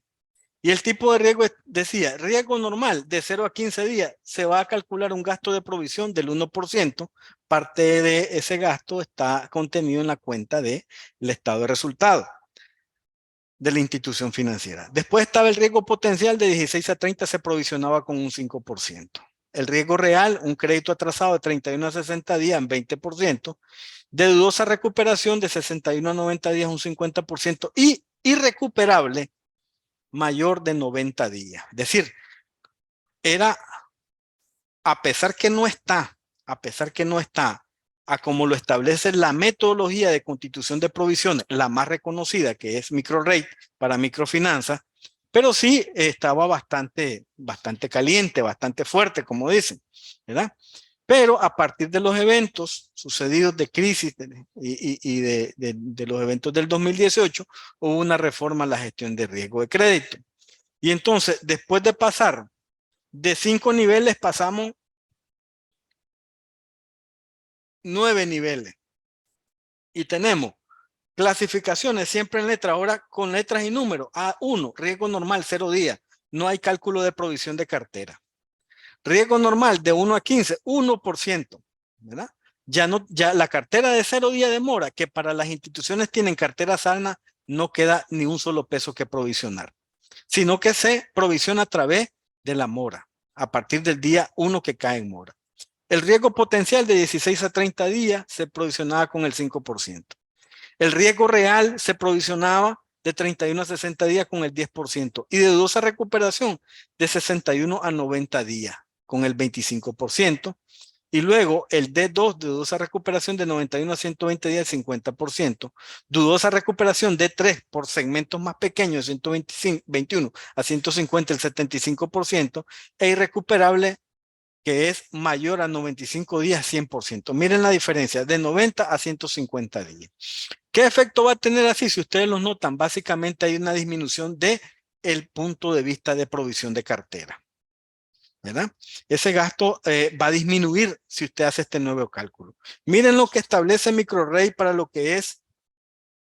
Y el tipo de riesgo decía, riesgo normal de 0 a 15 días, se va a calcular un gasto de provisión del 1%. Parte de ese gasto está contenido en la cuenta del estado de resultados de la institución financiera. Después estaba el riesgo potencial de 16 a 30, se provisionaba con un 5%. El riesgo real, un crédito atrasado de 31 a 60 días en 20%. De dudosa recuperación de 61 a 90 días un 50%. Y irrecuperable mayor de 90 días. Es decir, era, a pesar que no está, a como lo establece la metodología de constitución de provisiones, la más reconocida, que es MicroRate para microfinanzas, pero sí estaba bastante caliente, bastante fuerte, como dicen, ¿verdad? Pero a partir de los eventos sucedidos de crisis y de los eventos del 2018, hubo una reforma a la gestión de riesgo de crédito. Y entonces, después de pasar de 5 niveles, pasamos 9 niveles. Y tenemos clasificaciones siempre en letras, ahora con letras y números. A1, riesgo normal, 0 días. No hay cálculo de provisión de cartera. Riesgo normal de 1 a 15, 1%. ¿Verdad? Ya la cartera de 0 días de mora, que para las instituciones tienen cartera sana, no queda ni un solo peso que provisionar, sino que se provisiona a través de la mora, a partir del día 1 que cae en mora. El riesgo potencial de 16 a 30 días se provisionaba con el 5%. El riesgo real se provisionaba de 31 a 60 días con el 10%. Y de dudosa recuperación de 61 a 90 días con el 25%. Y luego el D2 de dudosa recuperación de 91 a 120 días, 50%. Dudosa recuperación D3 por segmentos más pequeños, 121 a 150, el 75%. E irrecuperable que es mayor a 95 días 100%. Miren la diferencia, de 90 a 150 días. ¿Qué efecto va a tener así? Si ustedes lo notan, básicamente hay una disminución de el punto de vista de provisión de cartera, ¿verdad? Ese gasto va a disminuir si usted hace este nuevo cálculo. Miren lo que establece MicroRate para lo que es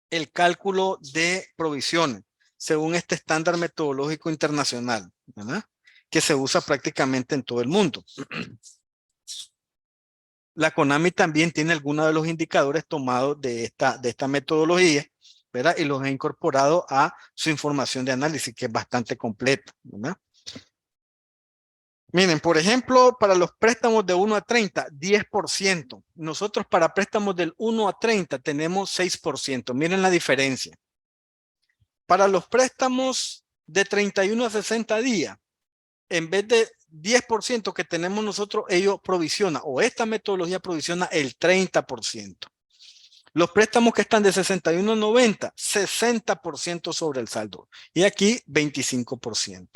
el cálculo de provisiones, según este estándar metodológico internacional, ¿verdad? Que se usa prácticamente en todo el mundo. La CONAMI también tiene algunos de los indicadores tomados de esta metodología, ¿verdad? Y los ha incorporado a su información de análisis, que es bastante completa, ¿verdad? Miren, por ejemplo, para los préstamos de 1 a 30, 10%. Nosotros para préstamos del 1 a 30 tenemos 6%. Miren la diferencia. Para los préstamos de 31 a 60 días, en vez de 10% que tenemos nosotros, ellos provisionan, o esta metodología provisiona el 30%. Los préstamos que están de 61 a 90, 60% sobre el saldo. Y aquí 25%,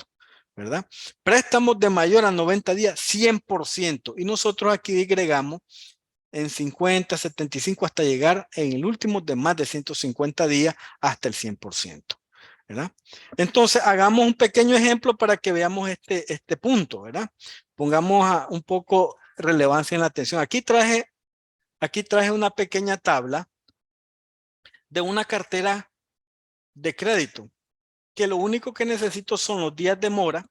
¿verdad? Préstamos de mayor a 90 días, 100%. Y nosotros aquí agregamos en 50, 75 hasta llegar en el último de más de 150 días hasta el 100%. ¿Verdad? Entonces, hagamos un pequeño ejemplo para que veamos este punto, ¿verdad? Pongamos un poco relevancia en la atención. Aquí traje una pequeña tabla de una cartera de crédito, que lo único que necesito son los días de mora,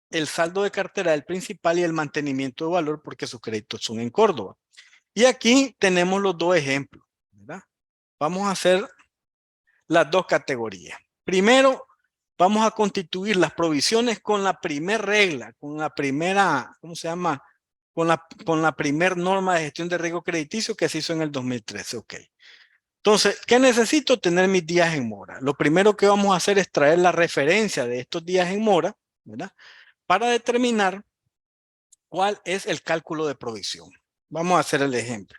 el saldo de cartera del principal y el mantenimiento de valor, porque sus créditos son en Córdoba. Y aquí tenemos los dos ejemplos, ¿verdad? Vamos a hacer las dos categorías. Primero, vamos a constituir las provisiones con la primera regla, con la primera, ¿cómo se llama? Con la primera norma de gestión de riesgo crediticio que se hizo en el 2013. Ok. Entonces, ¿qué necesito? Tener mis días en mora. Lo primero que vamos a hacer es traer la referencia de estos días en mora, ¿verdad? Para determinar cuál es el cálculo de provisión. Vamos a hacer el ejemplo.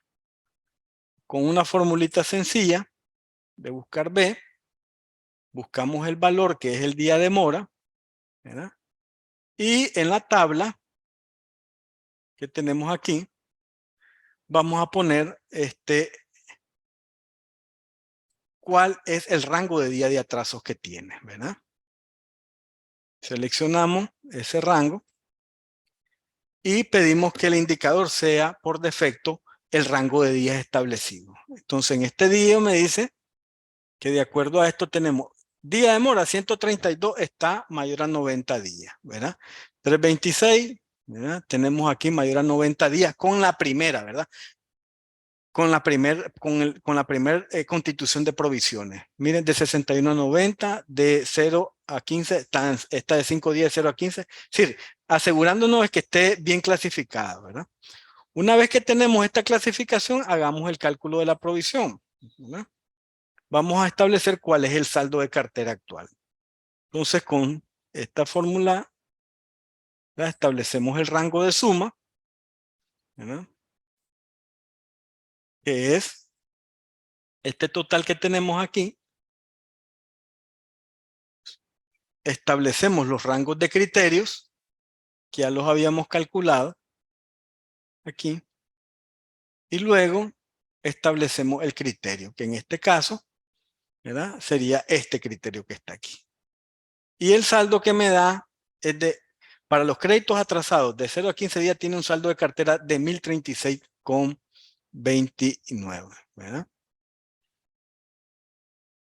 Con una formulita sencilla de buscar B, buscamos el valor que es el día de mora, ¿verdad? Y en la tabla que tenemos aquí, vamos a poner cuál es el rango de día de atrasos que tiene, ¿verdad? Seleccionamos ese rango y pedimos que el indicador sea por defecto el rango de días establecido. Entonces en este día me dice que de acuerdo a esto tenemos día de mora 132 está mayor a 90 días, ¿verdad? 326, ¿verdad? Tenemos aquí mayor a 90 días con la primera, ¿verdad? Con la primera constitución de provisiones. Miren, de 61 a 90, de 0 a 15, está de 5 días de 0 a 15. Sí, asegurándonos de que esté bien clasificado, ¿verdad? Una vez que tenemos esta clasificación, hagamos el cálculo de la provisión, ¿verdad? Vamos a establecer cuál es el saldo de cartera actual. Entonces, con esta fórmula, ¿verdad? Establecemos el rango de suma, ¿verdad? Que es este total que tenemos aquí. Establecemos los rangos de criterios, que ya los habíamos calculado aquí, y luego establecemos el criterio, que en este caso, ¿verdad? Sería este criterio que está aquí. Y el saldo que me da es para los créditos atrasados de 0 a 15 días tiene un saldo de cartera de 1036,29, ¿verdad?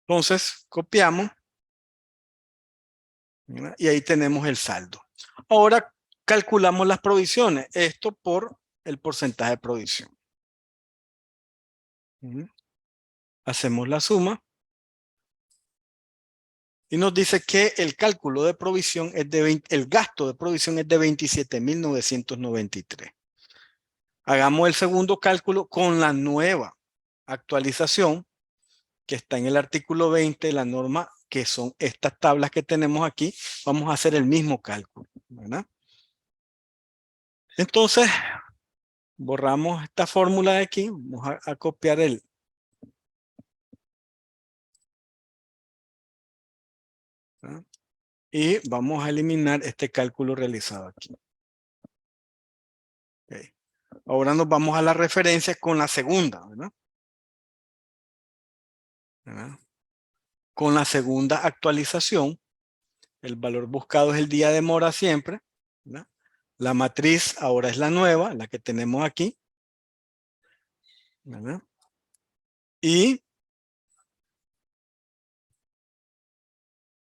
Entonces, copiamos, ¿verdad? Y ahí tenemos el saldo. Ahora calculamos las provisiones, esto por el porcentaje de provisión. Hacemos la suma y nos dice que el cálculo de provisión es el gasto de provisión es de 27,993. Hagamos el segundo cálculo con la nueva actualización que está en el artículo 20 de la norma, que son estas tablas que tenemos aquí. Vamos a hacer el mismo cálculo, ¿verdad? Entonces, borramos esta fórmula de aquí. Vamos a copiar ¿verdad? Y vamos a eliminar este cálculo realizado aquí. Ok. Ahora nos vamos a la referencia con la segunda, ¿verdad? ¿Verdad? Con la segunda actualización, el valor buscado es el día de mora siempre, ¿verdad? La matriz ahora es la nueva, la que tenemos aquí, ¿verdad? Y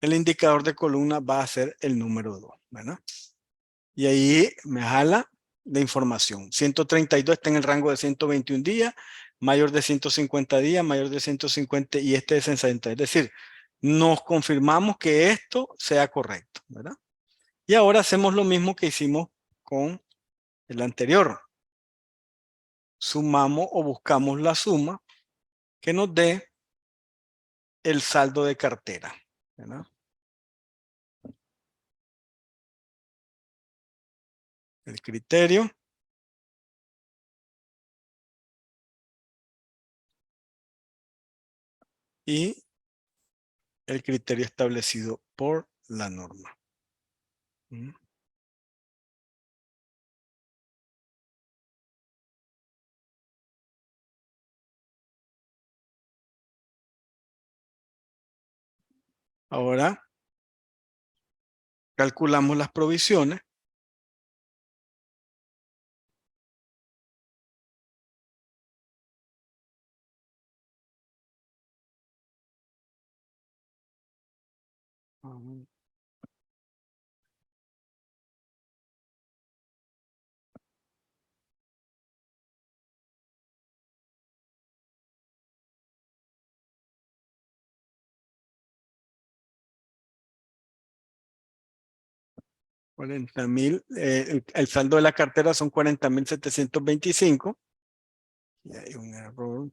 el indicador de columna va a ser el número 2, ¿verdad? Y ahí me jala la información. 132 está en el rango de 121 días, mayor de 150 días, mayor de 150 y este de 60. Es decir, nos confirmamos que esto sea correcto, ¿verdad? Y ahora hacemos lo mismo que hicimos con el anterior. Sumamos o buscamos la suma que nos dé el saldo de cartera, ¿verdad? El criterio y el criterio establecido por la norma. ¿Mm? Ahora calculamos las provisiones. El saldo de la cartera son 40.725. Y hay un error.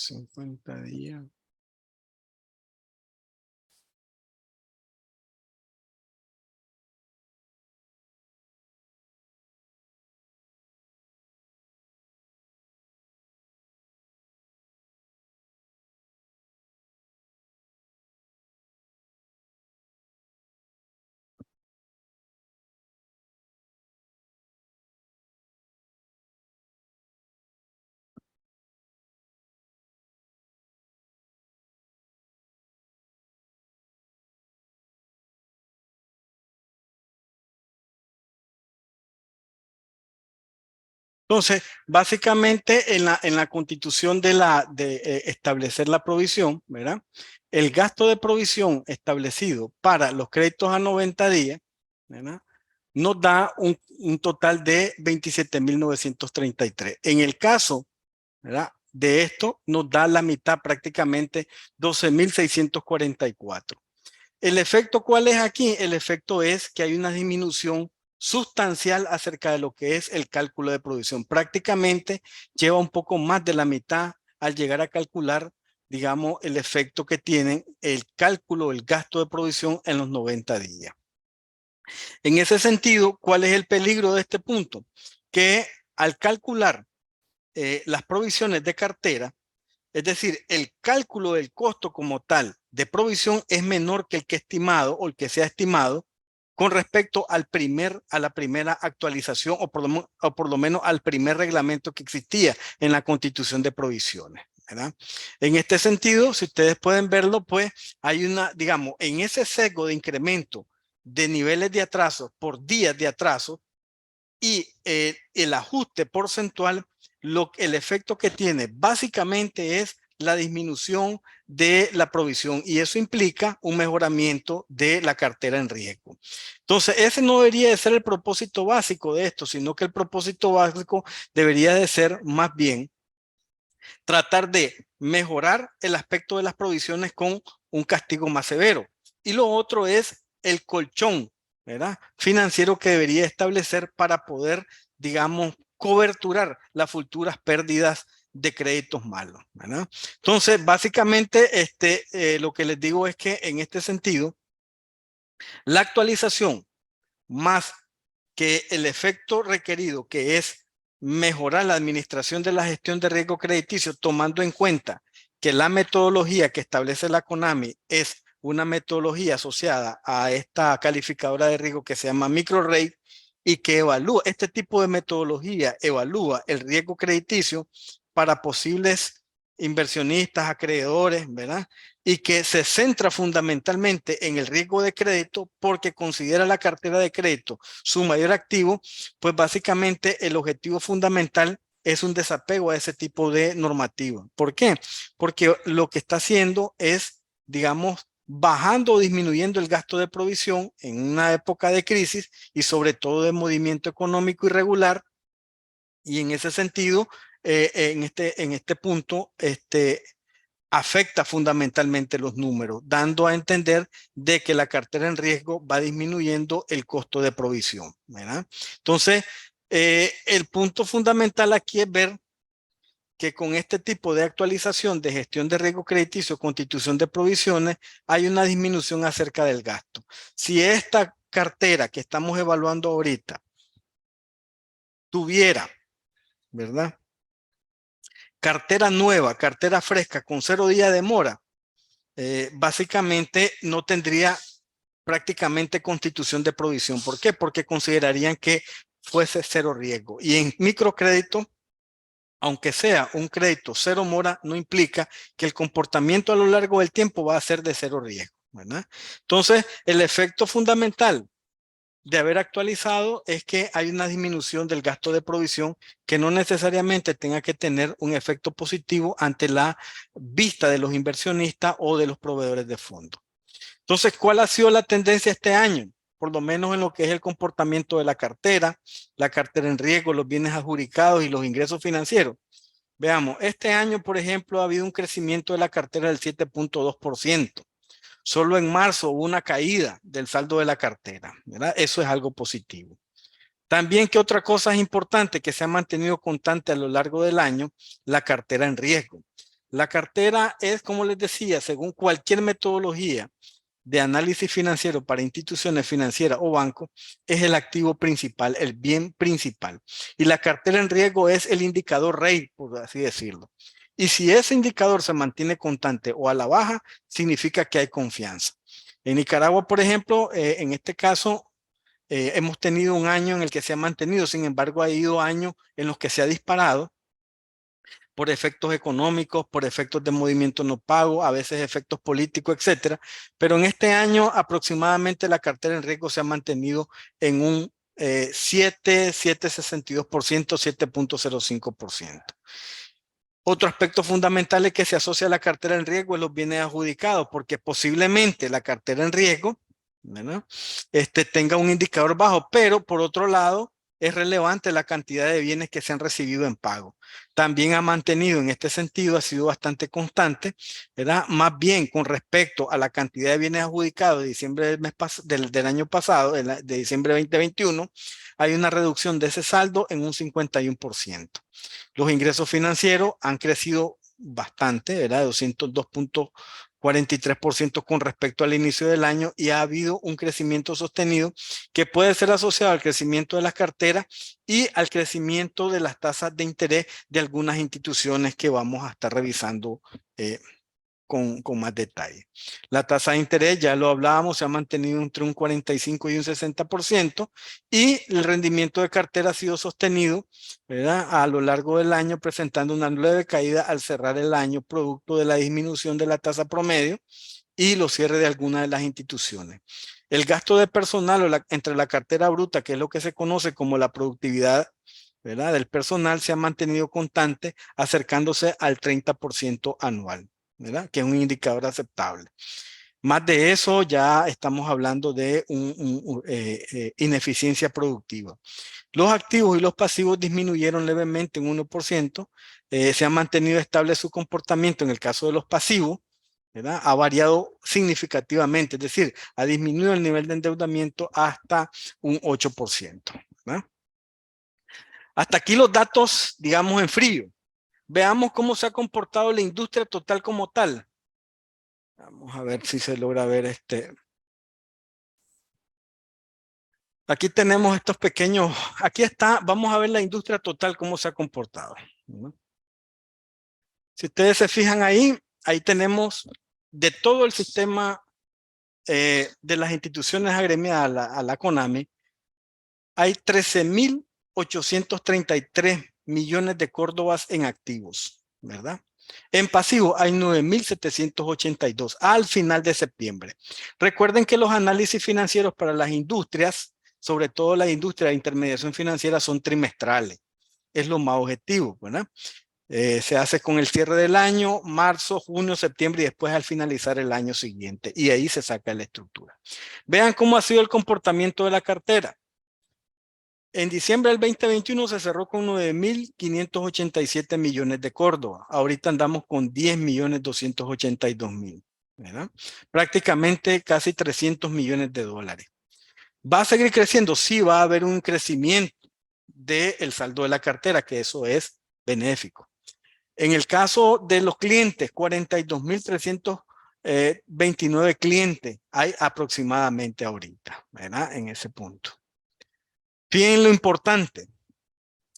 50 días. Entonces, básicamente en la constitución de establecer la provisión, ¿verdad? El gasto de provisión establecido para los créditos a 90 días, ¿verdad? Nos da un total de 27.933. En el caso, ¿verdad? De esto nos da la mitad, prácticamente 12.644. ¿El efecto cuál es aquí? El efecto es que hay una disminución sustancial acerca de lo que es el cálculo de provisión. Prácticamente lleva un poco más de la mitad al llegar a calcular, digamos, el efecto que tiene el cálculo, el gasto de provisión en los 90 días. En ese sentido, ¿cuál es el peligro de este punto? Que al calcular las provisiones de cartera, es decir, el cálculo del costo como tal de provisión es menor que el que estimado o el que sea estimado con respecto a la primera actualización o por lo menos al primer reglamento que existía en la constitución de provisiones, ¿verdad? En este sentido, si ustedes pueden verlo, pues hay una, digamos, en ese sesgo de incremento de niveles de atraso por días de atraso, y el ajuste porcentual, el efecto que tiene básicamente es la disminución de la provisión y eso implica un mejoramiento de la cartera en riesgo. Entonces, ese no debería de ser el propósito básico de esto, sino que el propósito básico debería de ser más bien tratar de mejorar el aspecto de las provisiones con un castigo más severo. Y lo otro es el colchón, ¿verdad? Financiero que debería establecer para poder, digamos, coberturar las futuras pérdidas de créditos malos, ¿verdad? Entonces, básicamente, lo que les digo es que en este sentido, la actualización más que el efecto requerido, que es mejorar la administración de la gestión de riesgo crediticio, tomando en cuenta que la metodología que establece la CONAMI es una metodología asociada a esta calificadora de riesgo que se llama MicroRate y que evalúa, este tipo de metodología evalúa el riesgo crediticio para posibles inversionistas, acreedores, ¿verdad? Y que se centra fundamentalmente en el riesgo de crédito porque considera la cartera de crédito su mayor activo, pues básicamente el objetivo fundamental es un desapego a ese tipo de normativa. ¿Por qué? Porque lo que está haciendo es, digamos, bajando o disminuyendo el gasto de provisión en una época de crisis y sobre todo de movimiento económico irregular. Y en ese sentido, en este punto, afecta fundamentalmente los números, dando a entender de que la cartera en riesgo va disminuyendo el costo de provisión, ¿verdad? Entonces, el punto fundamental aquí es ver que con este tipo de actualización de gestión de riesgo crediticio, constitución de provisiones, hay una disminución acerca del gasto. Si esta cartera que estamos evaluando ahorita tuviera, ¿verdad? Cartera nueva, cartera fresca con 0 días de mora, básicamente no tendría prácticamente constitución de provisión. ¿Por qué? Porque considerarían que fuese cero riesgo. Y en microcrédito, aunque sea un crédito cero mora, no implica que el comportamiento a lo largo del tiempo va a ser de cero riesgo, ¿verdad? Entonces, el efecto fundamental de haber actualizado es que hay una disminución del gasto de provisión que no necesariamente tenga que tener un efecto positivo ante la vista de los inversionistas o de los proveedores de fondos. Entonces, ¿cuál ha sido la tendencia este año? Por lo menos en lo que es el comportamiento de la cartera en riesgo, los bienes adjudicados y los ingresos financieros. Veamos, este año, por ejemplo, ha habido un crecimiento de la cartera del 7.2%. Solo en marzo hubo una caída del saldo de la cartera, ¿verdad? Eso es algo positivo. También, ¿qué otra cosa es importante que se ha mantenido constante a lo largo del año? La cartera en riesgo. La cartera es, como les decía, según cualquier metodología de análisis financiero para instituciones financieras o bancos, es el activo principal, el bien principal. Y la cartera en riesgo es el indicador rey, por así decirlo. Y si ese indicador se mantiene constante o a la baja, significa que hay confianza. En Nicaragua, por ejemplo, en este caso, hemos tenido un año en el que se ha mantenido, sin embargo, ha ido años en los que se ha disparado por efectos económicos, por efectos de movimiento no pago, a veces efectos políticos, etcétera. Pero en este año aproximadamente la cartera en riesgo se ha mantenido en un 7,62%, 7,05%. Otro aspecto fundamental es que se asocia a la cartera en riesgo en los bienes adjudicados, porque posiblemente la cartera en riesgo, ¿verdad? Tenga un indicador bajo, pero por otro lado es relevante la cantidad de bienes que se han recibido en pago. También ha mantenido en este sentido, ha sido bastante constante, ¿verdad? Más bien con respecto a la cantidad de bienes adjudicados de diciembre del año pasado, de diciembre de 2021, hay una reducción de ese saldo en un 51%. Los ingresos financieros han crecido bastante, ¿verdad? 202,43% con respecto al inicio del año, y ha habido un crecimiento sostenido que puede ser asociado al crecimiento de las carteras y al crecimiento de las tasas de interés de algunas instituciones que vamos a estar revisando con más detalle. La tasa de interés, ya lo hablábamos, se ha mantenido entre un 45 y un 60%, y el rendimiento de cartera ha sido sostenido, ¿verdad?, a lo largo del año, presentando una leve caída al cerrar el año, producto de la disminución de la tasa promedio y los cierres de algunas de las instituciones. El gasto de personal entre la cartera bruta, que es lo que se conoce como la productividad, ¿verdad?, del personal, se ha mantenido constante, acercándose al 30% anual, ¿verdad?, que es un indicador aceptable. Más de eso, ya estamos hablando de ineficiencia productiva. Los activos y los pasivos disminuyeron levemente en 1%. Se ha mantenido estable su comportamiento en el caso de los pasivos, ¿verdad? Ha variado significativamente, es decir, ha disminuido el nivel de endeudamiento hasta un 8%, ¿verdad? Hasta aquí los datos, digamos, en frío. Veamos cómo se ha comportado la industria total como tal. Vamos a ver si se logra ver Aquí tenemos estos pequeños, aquí está, vamos a ver la industria total cómo se ha comportado, ¿no? Si ustedes se fijan ahí, ahí tenemos de todo el sistema de las instituciones agremiadas a la CONAMI, hay 13,833 millones de córdobas en activos, ¿verdad? En pasivo hay 9,782 al final de septiembre. Recuerden que los análisis financieros para las industrias, sobre todo la industria de intermediación financiera, son trimestrales. Es lo más objetivo, ¿verdad? Se hace con el cierre del año, marzo, junio, septiembre, y después al finalizar el año siguiente. Y ahí se saca la estructura. Vean cómo ha sido el comportamiento de la cartera. En diciembre del 2021 se cerró con 9,587 millones de córdobas. Ahorita andamos con 10,282,000, ¿verdad? Prácticamente casi 300 millones de dólares. ¿Va a seguir creciendo? Sí, va a haber un crecimiento del saldo de la cartera, que eso es benéfico. En el caso de los clientes, 42,329 clientes hay aproximadamente ahorita, ¿verdad? En ese punto. Fíjense lo importante.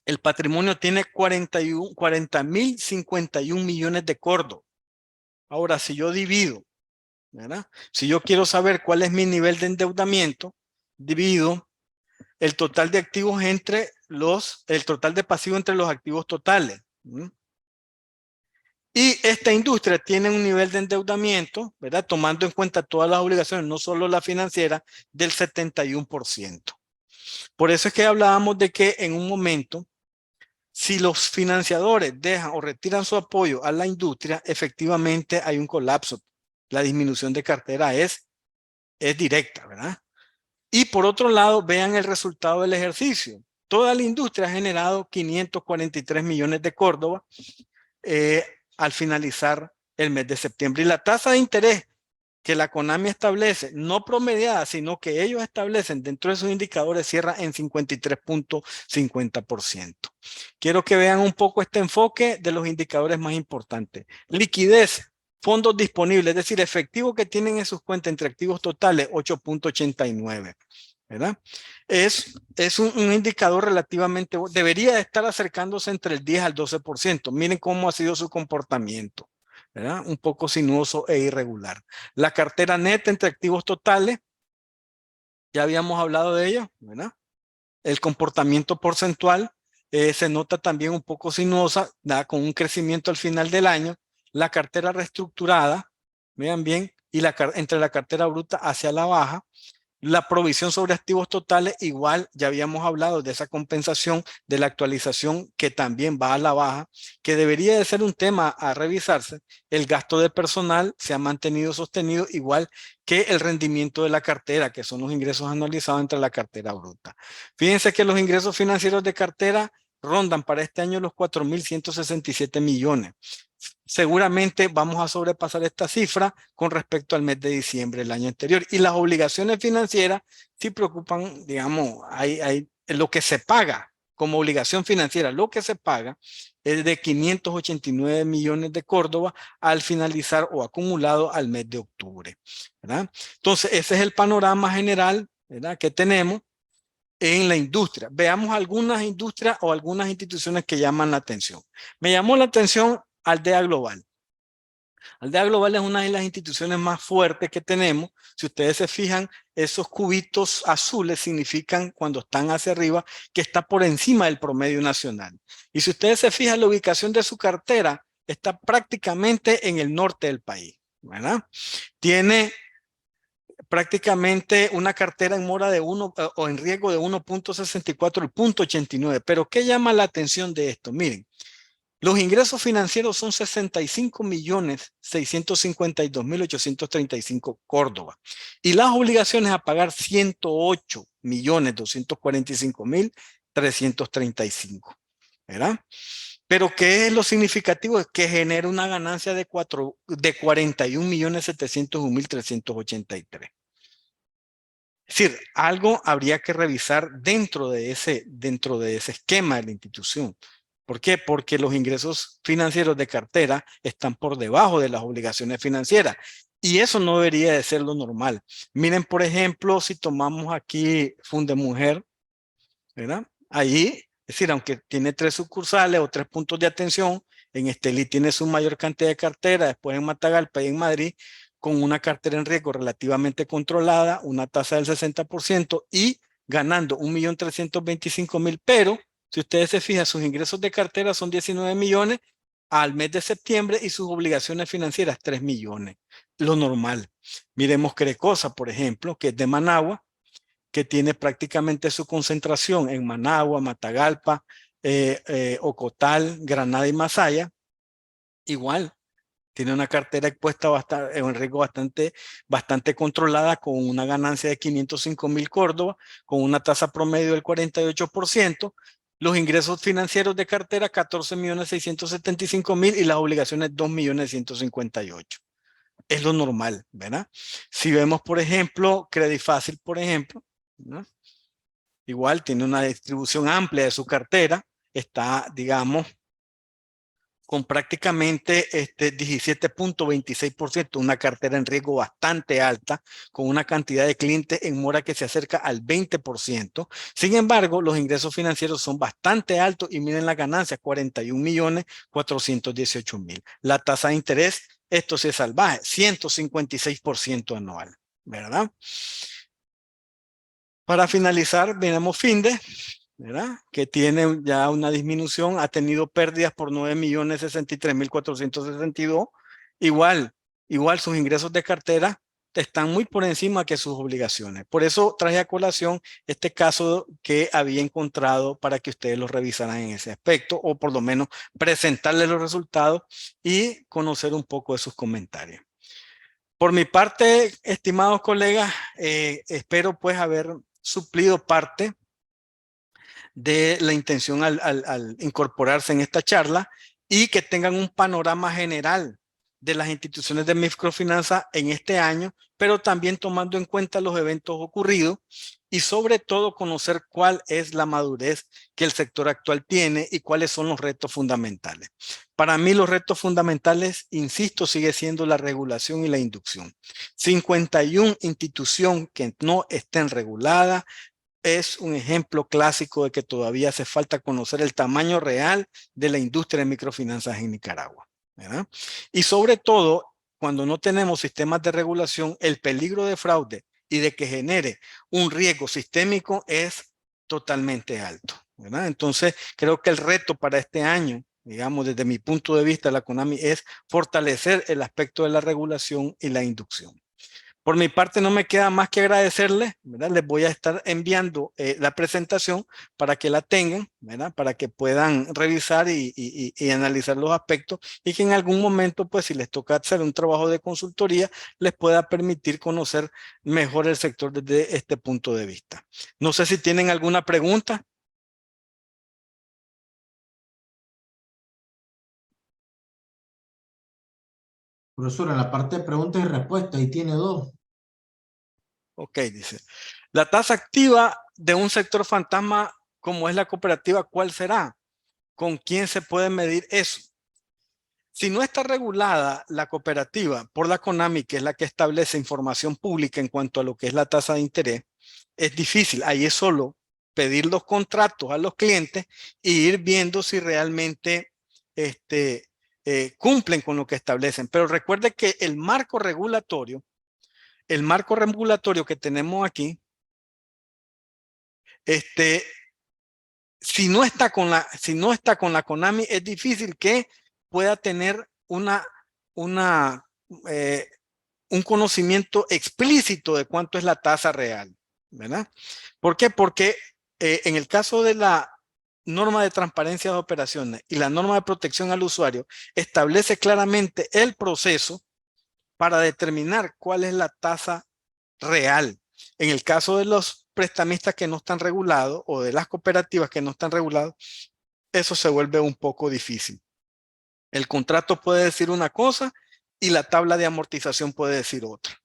El patrimonio tiene 40,051 millones de córdobas. Ahora, si yo divido, ¿verdad? Si yo quiero saber cuál es mi nivel de endeudamiento, divido el total de activos el total de pasivos entre los activos totales. Y esta industria tiene un nivel de endeudamiento, ¿verdad?, tomando en cuenta todas las obligaciones, no solo la financiera, del 71%. Por eso es que hablábamos de que en un momento, si los financiadores dejan o retiran su apoyo a la industria, efectivamente hay un colapso. La disminución de cartera es directa, ¿verdad? Y por otro lado, vean el resultado del ejercicio. Toda la industria ha generado 543 millones de córdobas al finalizar el mes de septiembre. Y la tasa de interés que la CONAMI establece, no promediada, sino que ellos establecen dentro de sus indicadores, cierra en 53.50%. Quiero que vean un poco este enfoque de los indicadores más importantes. Liquidez, fondos disponibles, es decir, efectivo que tienen en sus cuentas entre activos totales, 8.89. ¿Verdad? Es un indicador relativamente, debería estar acercándose entre el 10 al 12%. Miren cómo ha sido su comportamiento, ¿verdad? Un poco sinuoso e irregular. La cartera neta entre activos totales, ya habíamos hablado de ello, ¿verdad? El comportamiento porcentual se nota también un poco sinuosa, ¿verdad? Con un crecimiento al final del año. La cartera reestructurada, vean bien, y entre la cartera bruta hacia la baja. La provisión sobre activos totales, igual ya habíamos hablado de esa compensación de la actualización que también va a la baja, que debería de ser un tema a revisarse. El gasto de personal se ha mantenido sostenido igual que el rendimiento de la cartera, que son los ingresos anualizados entre la cartera bruta. Fíjense que los ingresos financieros de cartera rondan para este año los 4.167 millones. Seguramente vamos a sobrepasar esta cifra con respecto al mes de diciembre del año anterior. Y las obligaciones financieras sí preocupan, digamos, hay lo que se paga como obligación financiera, lo que se paga es de 589 millones de Córdoba al finalizar o acumulado al mes de octubre, ¿verdad? Entonces, ese es el panorama general, ¿verdad?, que tenemos en la industria. Veamos algunas industrias o algunas instituciones que llaman la atención. Me llamó la atención Aldea Global. Aldea Global es una de las instituciones más fuertes que tenemos. Si ustedes se fijan, esos cubitos azules significan cuando están hacia arriba que está por encima del promedio nacional. Y si ustedes se fijan, la ubicación de su cartera está prácticamente en el norte del país, ¿verdad? Tiene prácticamente una cartera en mora de 1 o en riesgo de 1.64 y 0.89. Pero ¿qué llama la atención de esto? Miren, los ingresos financieros son 65.652.835 Córdoba. Y las obligaciones a pagar 108.245.335. ¿Verdad? Pero ¿qué es lo significativo? Es que genera una ganancia de 41.701.383. Es decir, algo habría que revisar dentro de ese esquema de la institución. ¿Por qué? Porque los ingresos financieros de cartera están por debajo de las obligaciones financieras. Y eso no debería de ser lo normal. Miren, por ejemplo, si tomamos aquí Fundemujer, ¿verdad? Ahí, es decir, aunque tiene 3 sucursales o 3 puntos de atención, en Estelí tiene su mayor cantidad de cartera, después en Matagalpa y en Madrid, con una cartera en riesgo relativamente controlada, una tasa del 60% y ganando 1.325.000, pero si ustedes se fijan, sus ingresos de cartera son 19 millones al mes de septiembre y sus obligaciones financieras 3 millones, lo normal. Miremos Crecosa, por ejemplo, que es de Managua, que tiene prácticamente su concentración en Managua, Matagalpa, Ocotal, Granada y Masaya. Igual, tiene una cartera expuesta en riesgo bastante controlada, con una ganancia de 505.000 Córdoba, con una tasa promedio del 48%. Los ingresos financieros de cartera, 14.675.000 y las obligaciones 2.158.000. Es lo normal, ¿verdad? Si vemos, por ejemplo, Credit Fácil, por ejemplo, ¿no? Igual tiene una distribución amplia de su cartera, está, digamos, con prácticamente 17.26%, una cartera en riesgo bastante alta, con una cantidad de clientes en mora que se acerca al 20%. Sin embargo, los ingresos financieros son bastante altos y miren las ganancias, 41.418.000. La tasa de interés, esto sí es salvaje, 156% anual, ¿verdad? Para finalizar, tenemos Finde, ¿verdad?, que tiene ya una disminución, ha tenido pérdidas por 9.063.462. Igual sus ingresos de cartera están muy por encima que sus obligaciones. Por eso traje a colación este caso que había encontrado para que ustedes lo revisaran en ese aspecto, o por lo menos presentarles los resultados y conocer un poco de sus comentarios. Por mi parte, estimados colegas, espero pues haber suplido parte de la intención al incorporarse en esta charla y que tengan un panorama general de las instituciones de microfinanza en este año, pero también tomando en cuenta los eventos ocurridos y sobre todo conocer cuál es la madurez que el sector actual tiene y cuáles son los retos fundamentales. Para mí los retos fundamentales, insisto, sigue siendo la regulación y la inducción. 51 instituciones que no estén reguladas es un ejemplo clásico de que todavía hace falta conocer el tamaño real de la industria de microfinanzas en Nicaragua, ¿verdad? Y sobre todo, cuando no tenemos sistemas de regulación, el peligro de fraude y de que genere un riesgo sistémico es totalmente alto, ¿verdad? Entonces, creo que el reto para este año, digamos, desde mi punto de vista, la CONAMI es fortalecer el aspecto de la regulación y la inducción. Por mi parte no me queda más que agradecerles, ¿verdad? Les voy a estar enviando la presentación para que la tengan, ¿verdad? Para que puedan revisar y analizar los aspectos y que en algún momento, pues si les toca hacer un trabajo de consultoría, les pueda permitir conocer mejor el sector desde este punto de vista. No sé si tienen alguna pregunta. Profesor, en la parte de preguntas y respuestas, ahí tiene dos. Ok, dice. La tasa activa de un sector fantasma como es la cooperativa, ¿cuál será? ¿Con quién se puede medir eso? Si no está regulada la cooperativa por la CONAMI, que es la que establece información pública en cuanto a lo que es la tasa de interés, es difícil. Ahí es solo pedir los contratos a los clientes e ir viendo si realmente cumplen con lo que establecen. Pero recuerde que el marco regulatorio que tenemos aquí, si no está con la CONAMI, es difícil que pueda tener una, eh, un conocimiento explícito de cuánto es la tasa real, ¿verdad? ¿Por qué? Porque en el caso de la norma de transparencia de operaciones y la norma de protección al usuario, establece claramente el proceso para determinar cuál es la tasa real. En el caso de los prestamistas que no están regulados o de las cooperativas que no están regulados, eso se vuelve un poco difícil. El contrato puede decir una cosa y la tabla de amortización puede decir otra.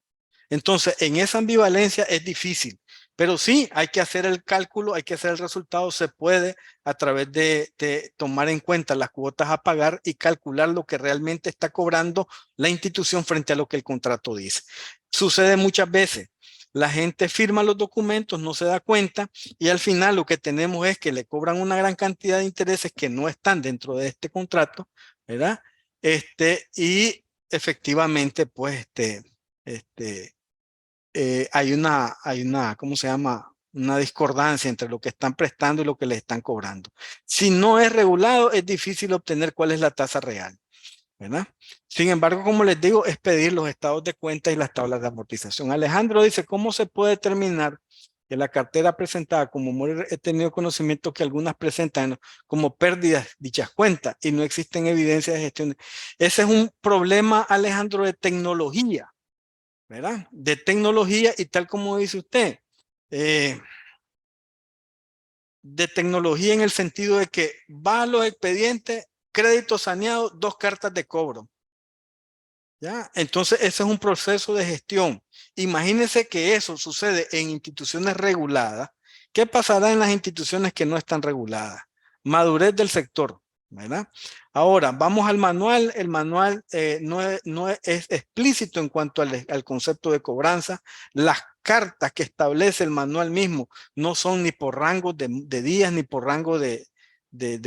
Entonces, en esa ambivalencia es difícil, pero sí hay que hacer el cálculo, hay que hacer el resultado, se puede a través de tomar en cuenta las cuotas a pagar y calcular lo que realmente está cobrando la institución frente a lo que el contrato dice. Sucede muchas veces. La gente firma los documentos, no se da cuenta y al final lo que tenemos es que le cobran una gran cantidad de intereses que no están dentro de este contrato, ¿verdad? Y efectivamente, pues, hay una, ¿cómo se llama? Una discordancia entre lo que están prestando y lo que les están cobrando. Si no es regulado, es difícil obtener cuál es la tasa real, ¿verdad? Sin embargo, como les digo, es pedir los estados de cuenta y las tablas de amortización. Alejandro dice, ¿cómo se puede determinar que la cartera presentada como MORE? He tenido conocimiento que algunas presentan como pérdidas dichas cuentas y no existen evidencias de gestión? Ese es un problema, Alejandro, de tecnología, ¿verdad? De tecnología y tal como dice usted, eh, de tecnología en el sentido de que va a los expedientes, crédito saneado, 2 cartas de cobro. ¿Ya? Entonces, ese es un proceso de gestión. Imagínense que eso sucede en instituciones reguladas. ¿Qué pasará en las instituciones que no están reguladas? Madurez del sector, ¿verdad? Ahora, vamos al manual. El manual no es explícito en cuanto al concepto de cobranza. Las cartas que establece el manual mismo no son ni por rango de días ni por rango de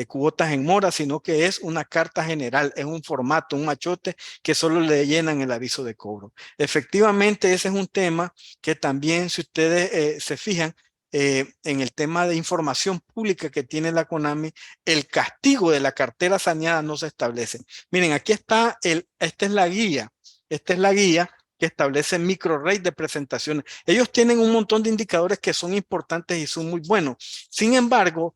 cuotas en mora, sino que es una carta general, es un formato, un machote que solo le llenan el aviso de cobro. Efectivamente, ese es un tema que también, si ustedes se fijan, en el tema de información pública que tiene la CONAMI, el castigo de la cartera saneada no se establece. Miren, aquí está, esta es la guía que establece microrate de presentaciones. Ellos tienen un montón de indicadores que son importantes y son muy buenos. Sin embargo,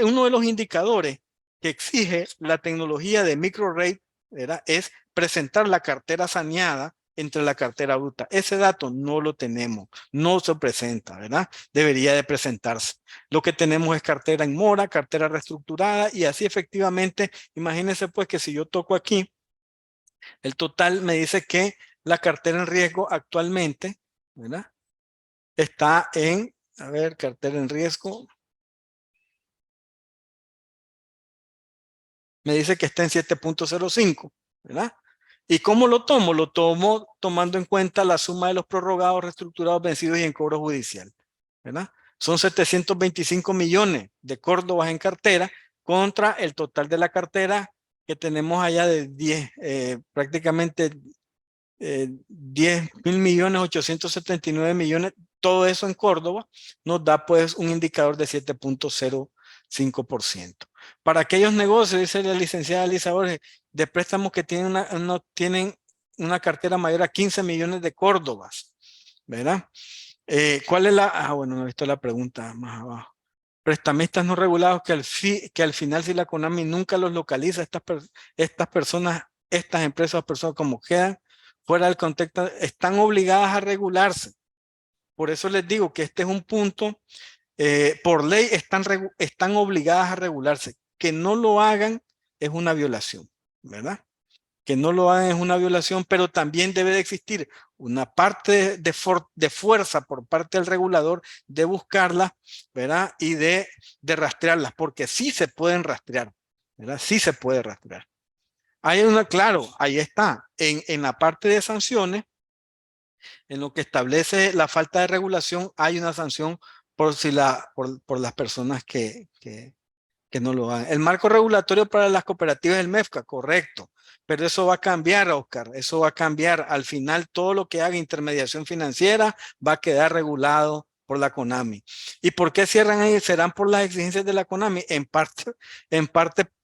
uno de los indicadores que exige la tecnología de microrate, ¿verdad?, es presentar la cartera saneada entre la cartera bruta. Ese dato no lo tenemos, no se presenta, ¿verdad? Debería de presentarse. Lo que tenemos es cartera en mora, cartera reestructurada y así efectivamente, imagínense pues que si yo toco aquí El total me dice que la cartera en riesgo actualmente, ¿verdad? Está en, a ver, cartera en riesgo. Me dice que está en 7.05, ¿verdad? ¿Y cómo lo tomo? Lo tomo tomando en cuenta la suma de los prorrogados, reestructurados, vencidos y en cobro judicial, ¿verdad? Son 725 millones de córdobas en cartera contra el total de la cartera que tenemos allá de 10, prácticamente 10.879 millones, todo eso en Córdoba, nos da pues un indicador de 7.05%. Para aquellos negocios, dice la licenciada Lisa Borges, de préstamos que tienen no tienen una cartera mayor a 15 millones de Córdobas, ¿verdad? ¿Cuál es la? Bueno, no he visto la pregunta más abajo. Prestamistas no regulados que al final si la CONAMI nunca los localiza, estas personas, estas empresas o personas como quedan fuera del contexto, están obligadas a regularse. Por eso les digo que este es un punto, por ley están obligadas a regularse. Que no lo hagan es una violación, ¿verdad? Que no lo hagan es una violación, pero también debe de existir una parte de fuerza por parte del regulador de buscarlas, ¿verdad? Y de rastrearlas, porque sí se pueden rastrear, ¿verdad? Sí se puede rastrear. Hay una, claro, ahí está, en la parte de sanciones, en lo que establece la falta de regulación, hay una sanción por las personas que no lo hagan. El marco regulatorio para las cooperativas del MEFCA, correcto, pero eso va a cambiar, Oscar, eso va a cambiar. Al final, todo lo que haga intermediación financiera va a quedar regulado por la CONAMI. ¿Y por qué cierran ahí? Serán por las exigencias de la CONAMI. En parte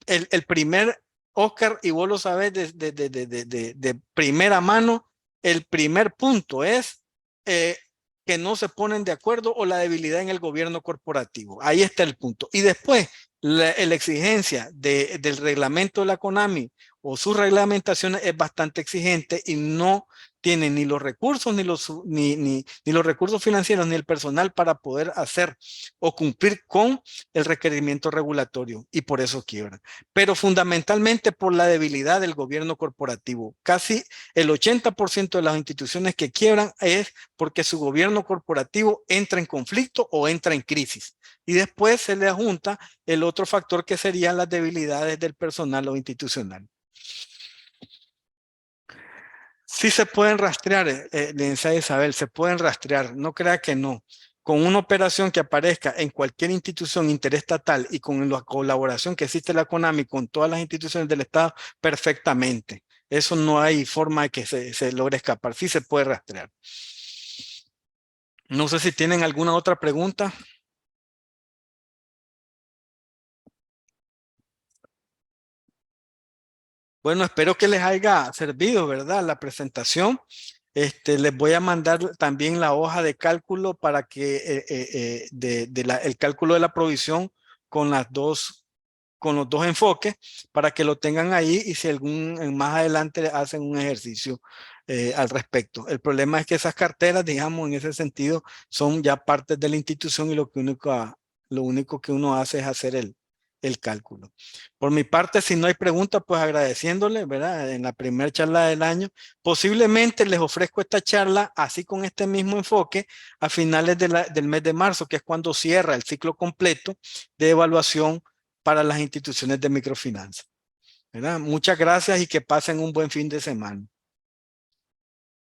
el primer, Oscar, y vos lo sabés de primera mano, el primer punto es que no se ponen de acuerdo o la debilidad en el gobierno corporativo. Ahí está el punto. Y después, la exigencia del reglamento de la CONAMI o sus reglamentaciones es bastante exigente y no tiene ni los recursos, ni los recursos financieros, ni el personal para poder hacer o cumplir con el requerimiento regulatorio y por eso quiebran. Pero fundamentalmente por la debilidad del gobierno corporativo. Casi el 80% de las instituciones que quiebran es porque su gobierno corporativo entra en conflicto o entra en crisis. Y después se le adjunta el otro factor que serían las debilidades del personal o institucional. Sí se pueden rastrear, licenciada Isabel, se pueden rastrear, no crea que no. Con una operación que aparezca en cualquier institución interestatal y con la colaboración que existe la CONAMI con todas las instituciones del Estado, perfectamente. Eso no hay forma de que se logre escapar, sí se puede rastrear. No sé si tienen alguna otra pregunta. Bueno, espero que les haya servido, ¿verdad? La presentación. Les voy a mandar también la hoja de cálculo para que el cálculo de la provisión con con los dos enfoques para que lo tengan ahí y si más adelante hacen un ejercicio al respecto. El problema es que esas carteras, digamos, en ese sentido, son ya partes de la institución y lo único que uno hace es hacer el cálculo. Por mi parte, si no hay preguntas, pues agradeciéndole, ¿verdad? En la primera charla del año, posiblemente les ofrezco esta charla así con este mismo enfoque a finales del mes de marzo, que es cuando cierra el ciclo completo de evaluación para las instituciones de microfinanza, ¿verdad? Muchas gracias y que pasen un buen fin de semana.